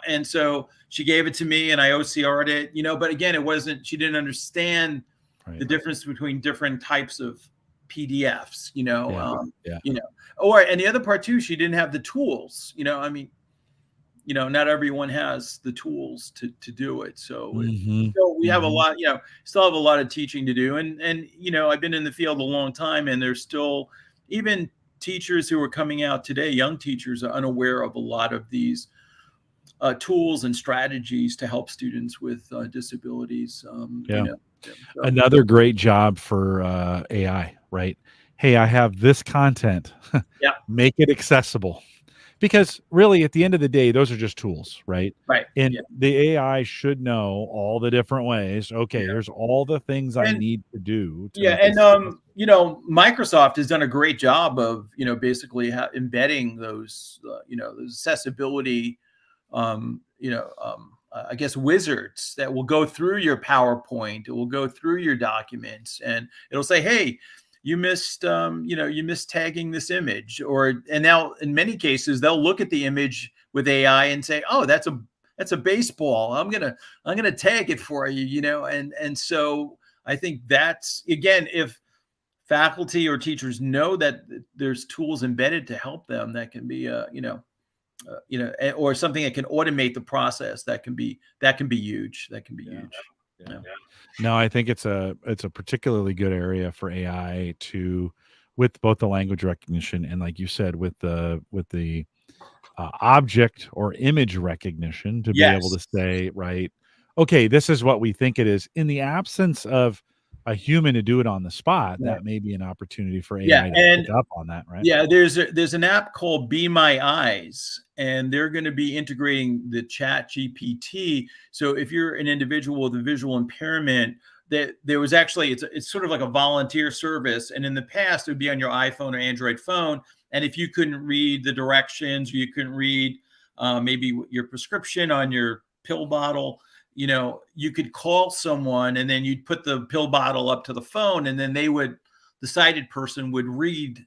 and so she gave it to me and I OCR'd it, but again, she didn't understand the difference between different types of PDFs, and the other part too, she didn't have the tools, not everyone has the tools to do it. So, we have a lot, still have a lot of teaching to do. And, I've been in the field a long time, and there's still, even teachers who are coming out today, young teachers, are unaware of a lot of these tools and strategies to help students with disabilities. Another great job for AI, right? Hey, I have this content. Make it accessible. Because really, at the end of the day, those are just tools, right? Right. And the AI should know all the different ways. Okay, here's all the things I need to do. Microsoft has done a great job of, basically embedding those, those accessibility, I guess, wizards that will go through your PowerPoint. It will go through your documents, and it'll say, hey, you missed tagging this image, and now in many cases they'll look at the image with AI and say, oh, that's a baseball. I'm gonna tag it for you, and so I think that's, again, if faculty or teachers know that there's tools embedded to help them, that can be or something that can automate the process, that can be huge. That can be huge. Yeah. No, I think it's a particularly good area for AI with both the language recognition and, like you said, with the object or image recognition, to be able Yes. to say, right, okay, this is what we think it is. In the absence of a human to do it on the spot, Right. that may be an opportunity for Yeah, AI to and pick up on that, right? yeah, there's an app called Be My Eyes, and they're going to be integrating the Chat GPT. So if you're an individual with a visual impairment, that there was actually it's sort of like a volunteer service, and in the past it would be on your iPhone or Android phone, and if you couldn't read the directions, or you couldn't read maybe your prescription on your pill bottle, you could call someone, and then you'd put the pill bottle up to the phone, and then the sighted person would read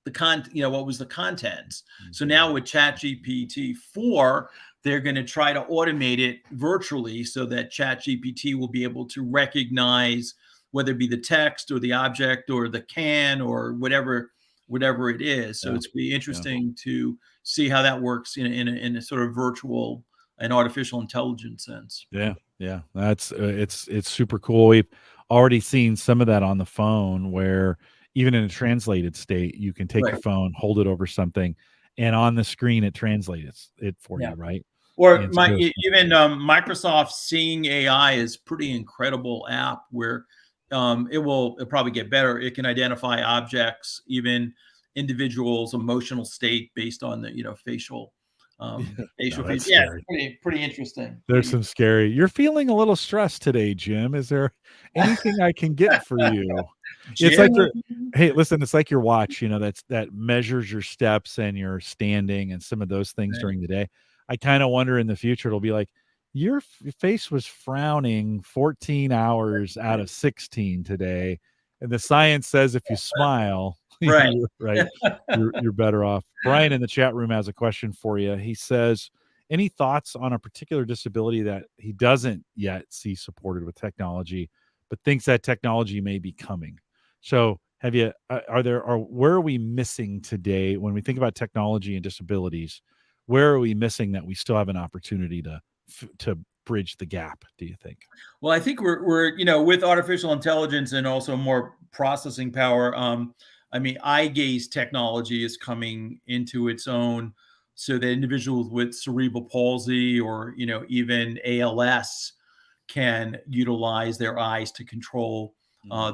what was the contents. So now with ChatGPT 4, they're going to try to automate it virtually so that ChatGPT will be able to recognize whether it be the text or the object or the can or whatever it is. So it's be interesting to see how that works in a sort of virtual and artificial intelligence sense. Yeah, that's it's super cool. We've already seen some of that on the phone, where even in a translated state, you can take your Right. phone, hold it over something, and on the screen it translates it for Yeah. you, right? Or And so even Microsoft Seeing AI is pretty incredible app where it'll probably get better. It can identify objects, even individuals' emotional state based on the facial facial no, that's features. Yeah, scary. pretty interesting. There's some scary. You're feeling a little stressed today, Jim. Is there anything I can get for you? It's like Jim? hey, listen, it's like your watch, that measures your steps and your standing and some of those things Right. during the day. I kind of wonder in the future, it'll be like, your face was frowning 14 hours out of 16 today. And the science says if you smile, Right. right, you're better off. Brian in the chat room has a question for you. He says, any thoughts on a particular disability that he doesn't yet see supported with technology, but thinks that technology may be coming? So have you, where are we missing today when we think about technology and disabilities? Where are we missing that we still have an opportunity to bridge the gap, do you think? Well, I think we're with artificial intelligence and also more processing power. Eye gaze technology is coming into its own, so that individuals with cerebral palsy or even ALS can utilize their eyes to control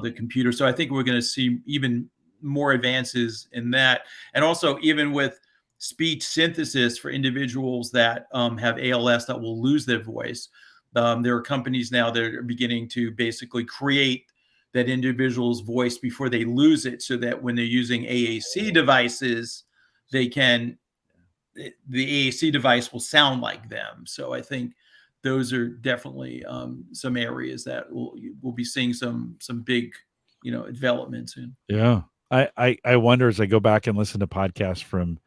the computer. So I think we're going to see even more advances in that, and also even with speech synthesis for individuals that have ALS that will lose their voice. There are companies now that are beginning to basically create that individual's voice before they lose it, so that when they're using AAC devices, the AAC device will sound like them. So I think those are definitely some areas that we'll be seeing some big developments in. Yeah. I wonder, as I go back and listen to podcasts from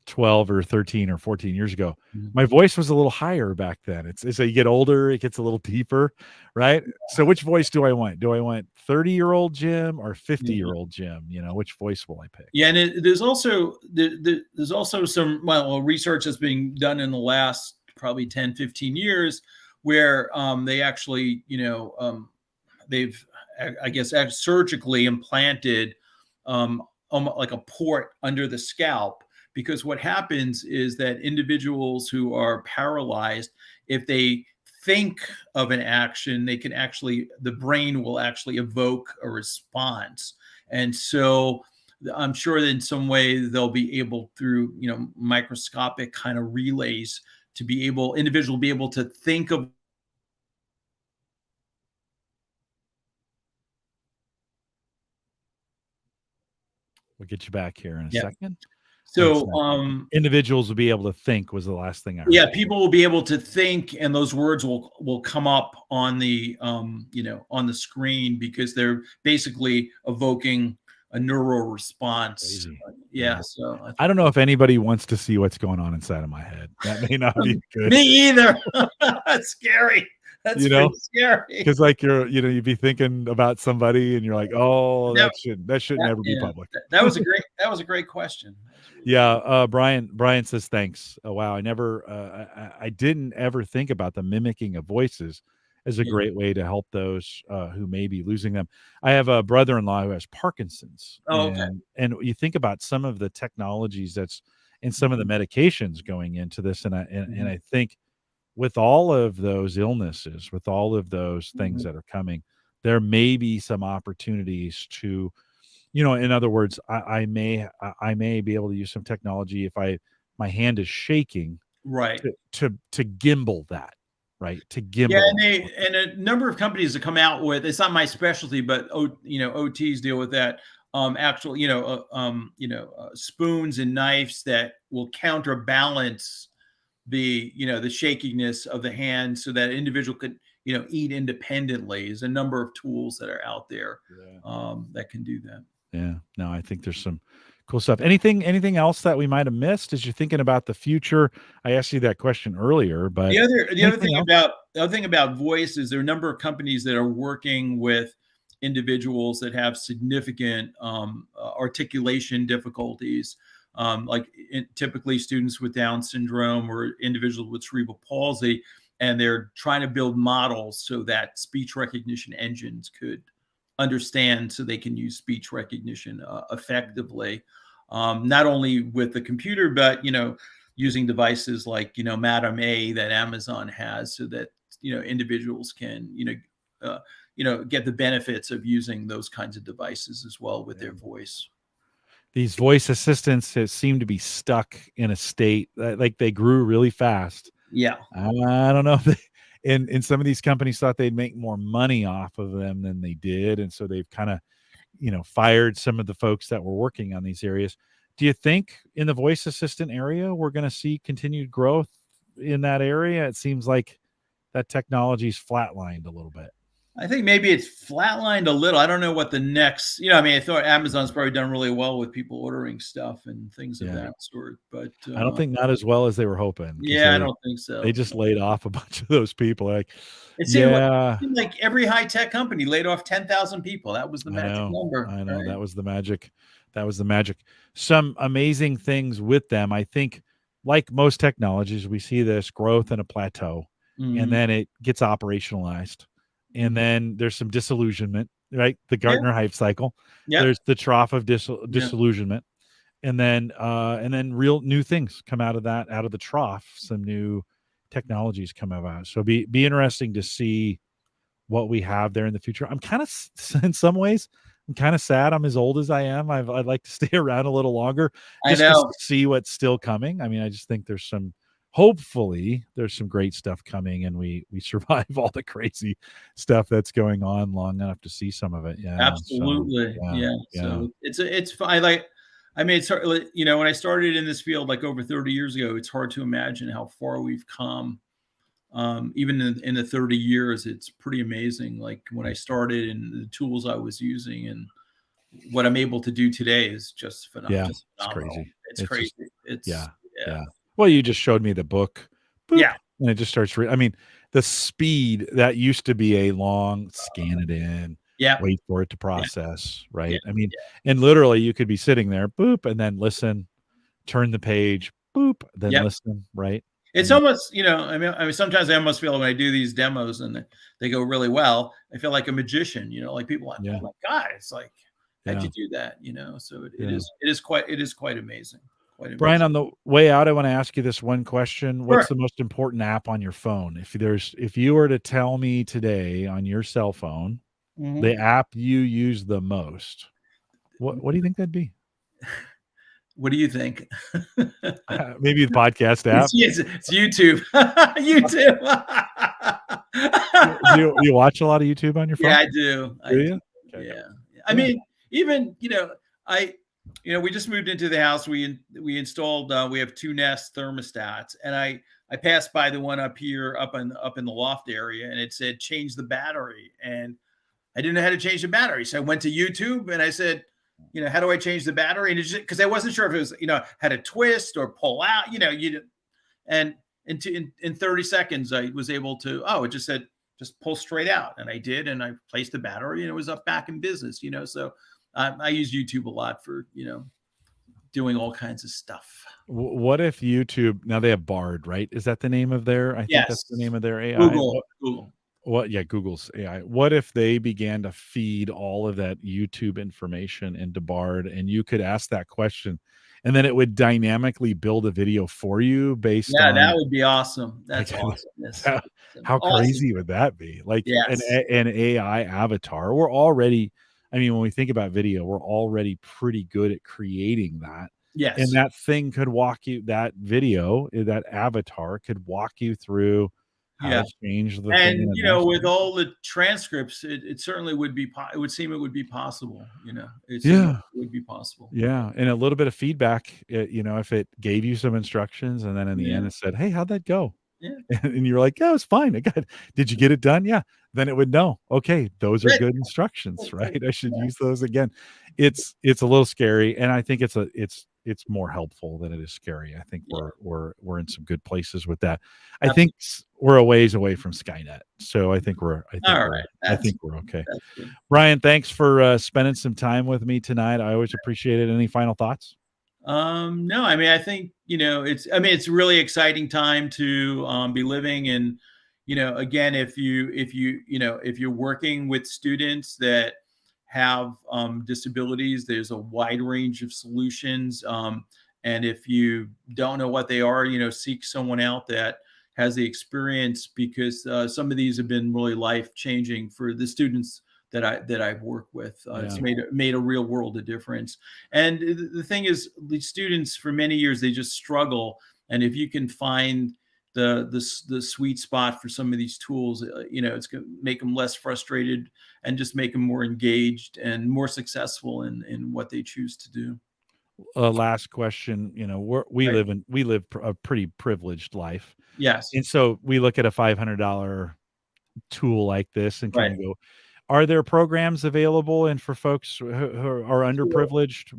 12 or 13 or 14 years ago, my voice was a little higher back then. It's as you get older, it gets a little deeper, right? So which voice do I want? Do I want 30-year-old Jim or 50-year-old Jim? Which voice will I pick? Yeah, and there's also some research that's being done in the last probably 10, 15 years where they actually, they've, I guess, surgically implanted like a port under the scalp, because what happens is that individuals who are paralyzed, if they think of an action, the brain will actually evoke a response. And so I'm sure that in some way they'll be able, through microscopic kind of relays, to be able to think of. We'll get you back here in a second. So individuals will be able to think was the last thing I heard. Yeah, people will be able to think, and those words will come up on the on the screen, because they're basically evoking a neural response. Crazy. Yeah, so I don't know if anybody wants to see what's going on inside of my head. That may not be good. Me either. That's scary. That's pretty scary. Because you'd be thinking about somebody and you're like, oh, that should never be public. That was a great question. Yeah. Brian says, thanks. Oh, wow. I didn't ever think about the mimicking of voices as a great way to help those who may be losing them. I have a brother-in-law who has Parkinson's, Oh, okay. and you think about some of the technologies that's and some of the medications going into this, and I think with all of those illnesses, with all of those things that are coming, there may be some opportunities to, in other words, I may be able to use some technology if my hand is shaking, Right. to gimbal that, right? To gimbal. Yeah, and a number of companies that come out with, it's not my specialty, but OTs deal with that. Actual, spoons and knives that will counterbalance the shakiness of the hand, so that individual could eat independently. There's a number of tools that are out there that can do that. Yeah, no, I think there's some cool stuff. Anything else that we might have missed as you're thinking about the future? I asked you that question earlier, but the other thing about voice is there are a number of companies that are working with individuals that have significant articulation difficulties, typically students with Down syndrome or individuals with cerebral palsy, and they're trying to build models so that speech recognition engines could understand, so they can use speech recognition effectively, not only with the computer, but using devices like Madam A that Amazon has, so that individuals can get the benefits of using those kinds of devices as well with their voice. These voice assistants seem to be stuck in a state like they grew really fast. Yeah, I don't know if they, and some of these companies thought they'd make more money off of them than they did, and so they've kind of fired some of the folks that were working on these areas. Do you think in the voice assistant area we're going to see continued growth in that area? It seems like that technology's flatlined a little bit. I think maybe it's flatlined a little. I don't know what the next, I thought Amazon's probably done really well with people ordering stuff and things of that sort, but I don't think not as well as they were hoping. Yeah, I don't think so. They just laid off a bunch of those people. Like, it seemed like every high tech company laid off 10,000 people. That was the magic number. I know, right? That was the magic. That was the magic. Some amazing things with them. I think, like most technologies, we see this growth and a plateau, and then it gets operationalized. And then there's some disillusionment, right? The Gartner hype cycle. There's the trough of disillusionment, and then real new things come out of that, out of the trough. Some new technologies come about. So be interesting to see what we have there in the future. I'm kind of, in some ways, I'm kind of sad I'm as old as I am. I'd like to stay around a little longer just to see what's still coming. I mean, I just think hopefully there's some great stuff coming, and we survive all the crazy stuff that's going on long enough to see some of it. Yeah, absolutely. So it's fine. It's hard, when I started in this field like over 30 years ago, it's hard to imagine how far we've come. Even in the 30 years, it's pretty amazing. Like when I started and the tools I was using and what I'm able to do today is just phenomenal. Yeah, it's crazy. It's crazy. Yeah. Well, you just showed me the book. Boop, and it just starts. The speed that used to be a long scan it in. Wait for it to process. Right. And literally you could be sitting there, boop, and then listen, turn the page, boop, then listen. Right. It's almost, sometimes I almost feel when I do these demos and they go really well, I feel like a magician, like people like, oh my God, it's like, how'd you do that? So it is quite amazing. Brian, on the way out, I want to ask you this one question. What's the most important app on your phone? If you were to tell me today on your cell phone, the app you use the most, what do you think that'd be? What do you think? Maybe the podcast app. It's YouTube. YouTube. you watch a lot of YouTube on your phone? Yeah, I do. Do you? Okay. Yeah. Even we just moved into the house. We installed. We have 2 Nest thermostats, and I passed by the one up here, up in the loft area, and it said change the battery, and I didn't know how to change the battery, so I went to YouTube and I said, how do I change the battery? And it's just because I wasn't sure if it was, had a twist or pull out, and in 30 seconds I was able to. It just said just pull straight out, and I did, and I placed the battery, and it was back in business. So. I use YouTube a lot for, doing all kinds of stuff. What if YouTube, now they have Bard, right? Is that the name of their, I think that's the name of their AI. Google. What? Yeah, Google's AI. What if they began to feed all of that YouTube information into Bard, and you could ask that question, and then it would dynamically build a video for you based Yeah, that on would be awesome. like That's awesome. That's how, awesome. how Awesome. crazy would that be? Like Yes. an AI avatar. We're already, I mean, when we think about video, we're already pretty good at creating that. And Yes. that thing could walk you, that video, that avatar could walk you through how Yeah. to change the thing in And a you nice know, with way. all the transcripts, it certainly would be. It would seem it would be possible. You know, it seemed like Yeah. it would be possible. Yeah. And a little bit of feedback, if it gave you some instructions and then in the Yeah. end it said, hey, how'd that go? Yeah. And you're like, yeah, it's fine. I got, did you get it done? Yeah. Then it would know, okay, those are Good. good instructions, Good. right? I should Yeah. use those again. It's a little scary. And I think it's more helpful than it is scary. I think Yeah. we're in some good places with that. I Absolutely. think we're a ways away from Skynet. So All right. I think we're okay. That's good. Brian, thanks for spending some time with me tonight. I always appreciate it. Any final thoughts? No, I mean, I think, it's a really exciting time to be living. And, again, if you're working with students that have disabilities, there's a wide range of solutions. And if you don't know what they are, seek someone out that has the experience, because some of these have been really life changing for the students that I've worked with. It's Yeah. made a real world of difference. And the thing is, the students for many years, they just struggle. And if you can find the sweet spot for some of these tools, it's going to make them less frustrated and just make them more engaged and more successful in what they choose to do. Last question. Right. We live a pretty privileged life. Yes. And so we look at a $500 tool like this and kind Right. of go, are there programs available and for folks who are Sure. underprivileged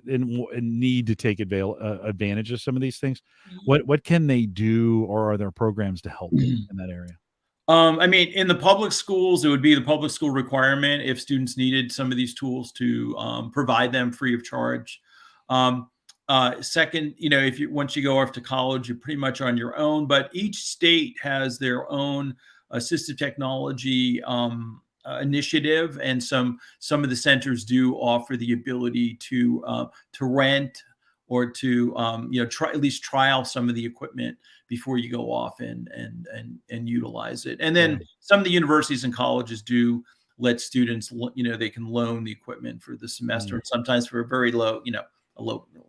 and need to take advantage of some of these things? What can they do, or are there programs to help in that area? I mean, in the public schools, it would be the public school requirement if students needed some of these tools to provide them free of charge. Um, Second, if you once you go off to college, you're pretty much on your own. But each state has their own assistive technology initiative, and some of the centers do offer the ability to rent or to try at least trial some of the equipment before you go off and utilize it. And Yeah. then some of the universities and colleges do let students, they can loan the equipment for the semester, Mm. and sometimes for a very low, a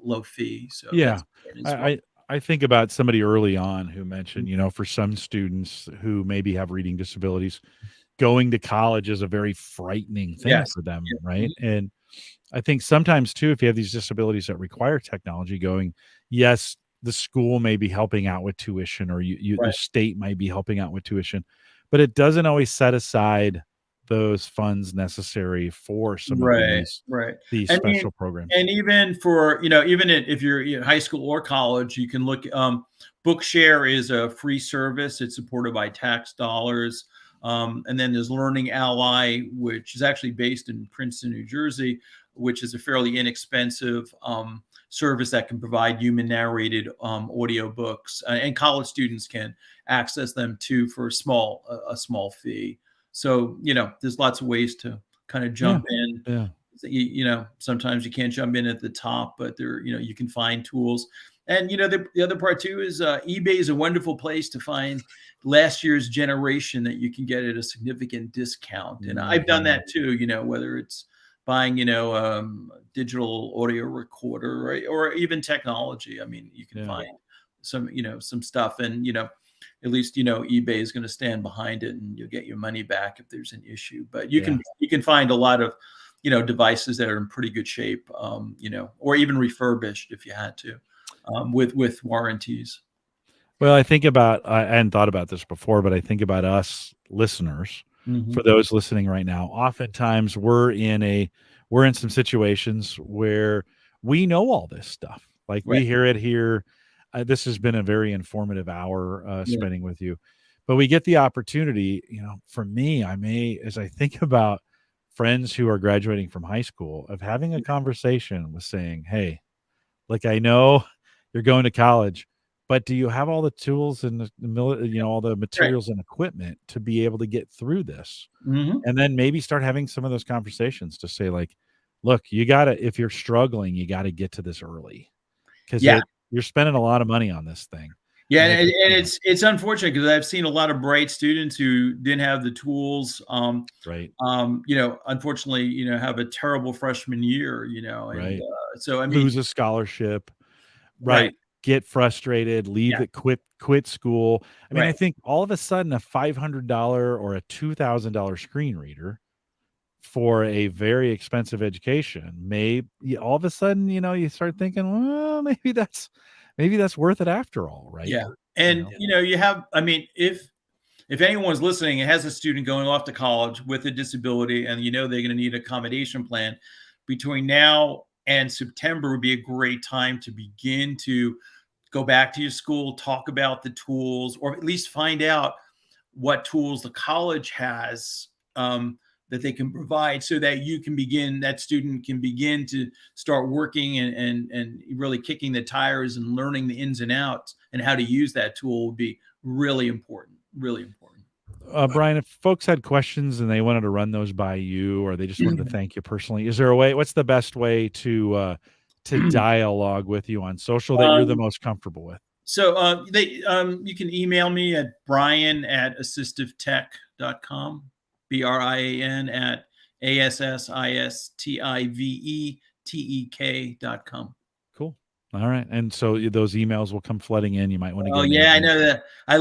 low fee. So Yeah. that's great as well. I think about somebody early on who mentioned, for some students who maybe have reading disabilities, going to college is a very frightening thing Yes. for them, Yeah. right? And I think sometimes too, if you have these disabilities that require technology going, yes, the school may be helping out with tuition, or the Right. state might be helping out with tuition, but it doesn't always set aside those funds necessary for some of Right. Right. these I mean, special programs. and even for, if you're in high school or college, you can look, Bookshare is a free service. It's supported by tax dollars. And then there's Learning Ally, which is actually based in Princeton, New Jersey, which is a fairly inexpensive service that can provide human narrated audio books, and college students can access them too for a small fee. So, there's lots of ways to kind of Yeah. jump in. Yeah. Sometimes you can't jump in at the top, but you can find tools. And the other part too is eBay is a wonderful place to find last year's generation that you can get at a significant discount. And I've done Mhm. that too. Whether it's buying digital audio recorder, or even technology. I mean, you can Yeah. find some stuff, and at least eBay is going to stand behind it, and you'll get your money back if there's an issue. But Yeah. you can find a lot of devices that are in pretty good shape, or even refurbished if you had to, with warranties. Well, I hadn't thought about this before, but I think about us listeners. For Mhm. those listening right now, oftentimes we're in some situations where we know all this stuff. Like Right. we hear it here. This has been a very informative hour Yeah. spending with you, but we get the opportunity. For me, as I think about friends who are graduating from high school, of having a conversation with saying, "Hey, like I know you're going to college, but do you have all the tools and all the Right. materials and equipment to be able to get through this? Mm-hmm. And then maybe start having some of those conversations to say, like, look, if you're struggling, you got to get to this early, because Yeah. you're spending a lot of money on this thing. Yeah, And if and it's unfortunate because I've seen a lot of bright students who didn't have the tools. Right. Unfortunately, have a terrible freshman year. And Right. so I mean, Lose a scholarship, right, right? Get frustrated, yeah, quit school. I mean, I right, think all of a sudden a $500 or a $2,000 screen reader for a very expensive education all of a sudden, you start thinking, well, maybe that's worth it after all, right? yeah, and you have. I mean, if anyone's listening and has a student going off to college with a disability, and they're going to need an accommodation plan, between now and September would be a great time to begin to go back to your school, talk about the tools, or at least find out what tools the college has that they can provide, so that that student can begin to start working and really kicking the tires and learning the ins and outs and how to use that tool would be really important. Really important. Brian, if folks had questions and they wanted to run those by you, or they just wanted to thank you personally, is there a way? What's the best way to dialogue with you on social that you're the most comfortable with? So you can email me at brian@assistivetech.com, BRIAN@ASSISTIVETEK.com. Cool. All right. And so those emails will come flooding in. You might want to get. Oh yeah, I know that. I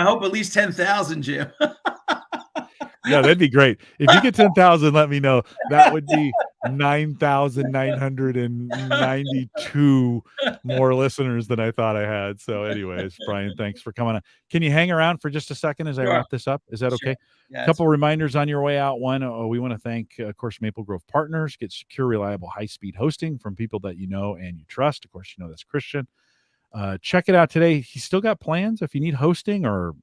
hope at least 10,000, Jim. Yeah, that'd be great. If you get 10,000, let me know. That would be 9,992 more listeners than I thought I had. So anyways, Brian, thanks for coming on. Can you hang around for just a second as I wrap this up? Is that okay? Yeah, a couple reminders on your way out. One, we want to thank, of course, Maple Grove Partners. Get secure, reliable, high-speed hosting from people that you know and you trust. Of course, that's Christian. Check it out today. He's still got plans if you need hosting, or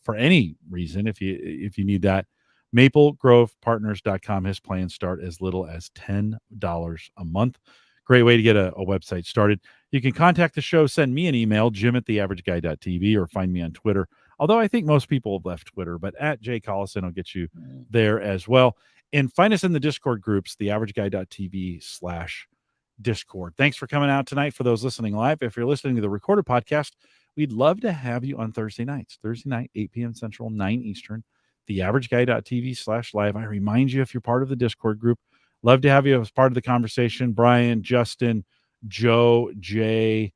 for any reason, if you need that. MapleGrovePartners.com. His plans start as little as $10 a month. Great way to get a website started. You can contact the show, send me an email, jim@theaverageguy.tv, or find me on Twitter. Although I think most people have left Twitter, but at Jay Collison will get you there as well. And find us in the Discord groups, theaverageguy.tv/Discord. Thanks for coming out tonight. For those listening live, if you're listening to the recorded podcast, we'd love to have you on Thursday nights. Thursday night, 8 p.m. Central, 9 Eastern. theaverageguy.tv/live. I remind you, if you're part of the Discord group, love to have you as part of the conversation. Brian, Justin, Joe, Jay,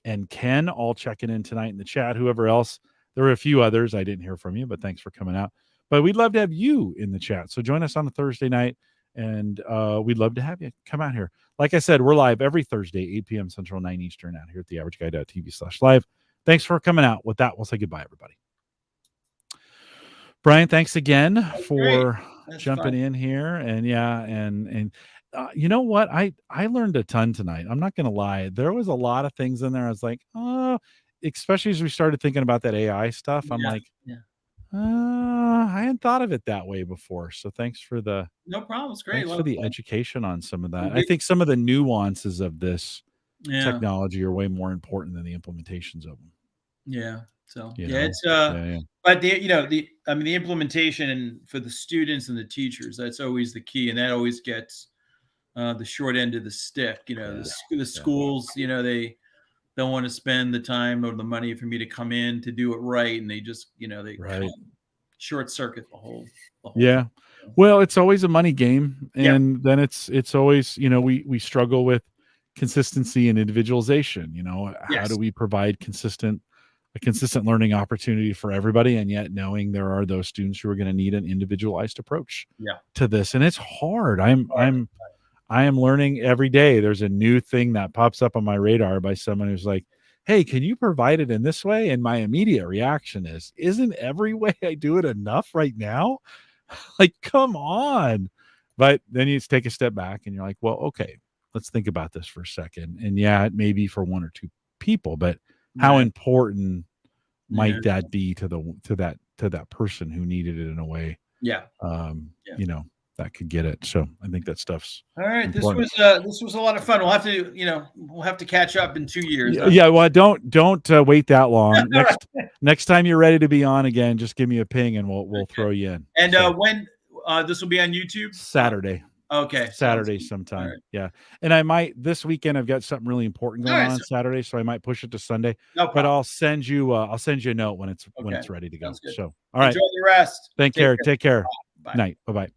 and Ken all checking in tonight in the chat. Whoever else, there were a few others I didn't hear from you, but thanks for coming out. But we'd love to have you in the chat. So join us on a Thursday night, and we'd love to have you come out here. Like I said, we're live every Thursday, 8 p.m. Central, 9 Eastern, out here at theaverageguy.tv/live. Thanks for coming out. With that, we'll say goodbye, everybody. Brian, thanks again for jumping in here. And you know what? I learned a ton tonight. I'm not going to lie. There was a lot of things in there. I was like, oh, especially as we started thinking about that AI stuff. I'm like, I hadn't thought of it that way before. So thanks for no problem. It's great. Thanks for the education on some of that. I think some of the nuances of this technology are way more important than the implementations of them. Yeah. So it's but the implementation for the students and the teachers, that's always the key, and that always gets the short end of the stick. The schools, they don't want to spend the time or the money for me to come in to do it right, and they just short circuit the whole thing. Well, it's always a money game, and then it's always we struggle with consistency and individualization. How do we provide a consistent learning opportunity for everybody, and yet knowing there are those students who are going to need an individualized approach to this. And it's hard. I am learning every day. There's a new thing that pops up on my radar by someone who's like, hey, can you provide it in this way? And my immediate reaction is, isn't every way I do it enough right now? Like, come on. But then you take a step back and you're like, well, okay, let's think about this for a second. And it may be for one or two people, but how important might that be to that person who needed it in a way? that could get it. So I think that stuff's all right. important. This was a lot of fun. We'll have to catch up in 2 years. Yeah. Well, don't wait that long. Next time you're ready to be on again, just give me a ping and we'll throw you in. And when this will be on YouTube? Saturday. Okay. Saturday sometime. Right. Yeah. And I might this weekend I've got something really important going on Saturday, so I might push it to Sunday. No problem. But I'll send you a note when it's ready to go. So all right. Enjoy the rest. Take care. Bye. Night. Bye-bye.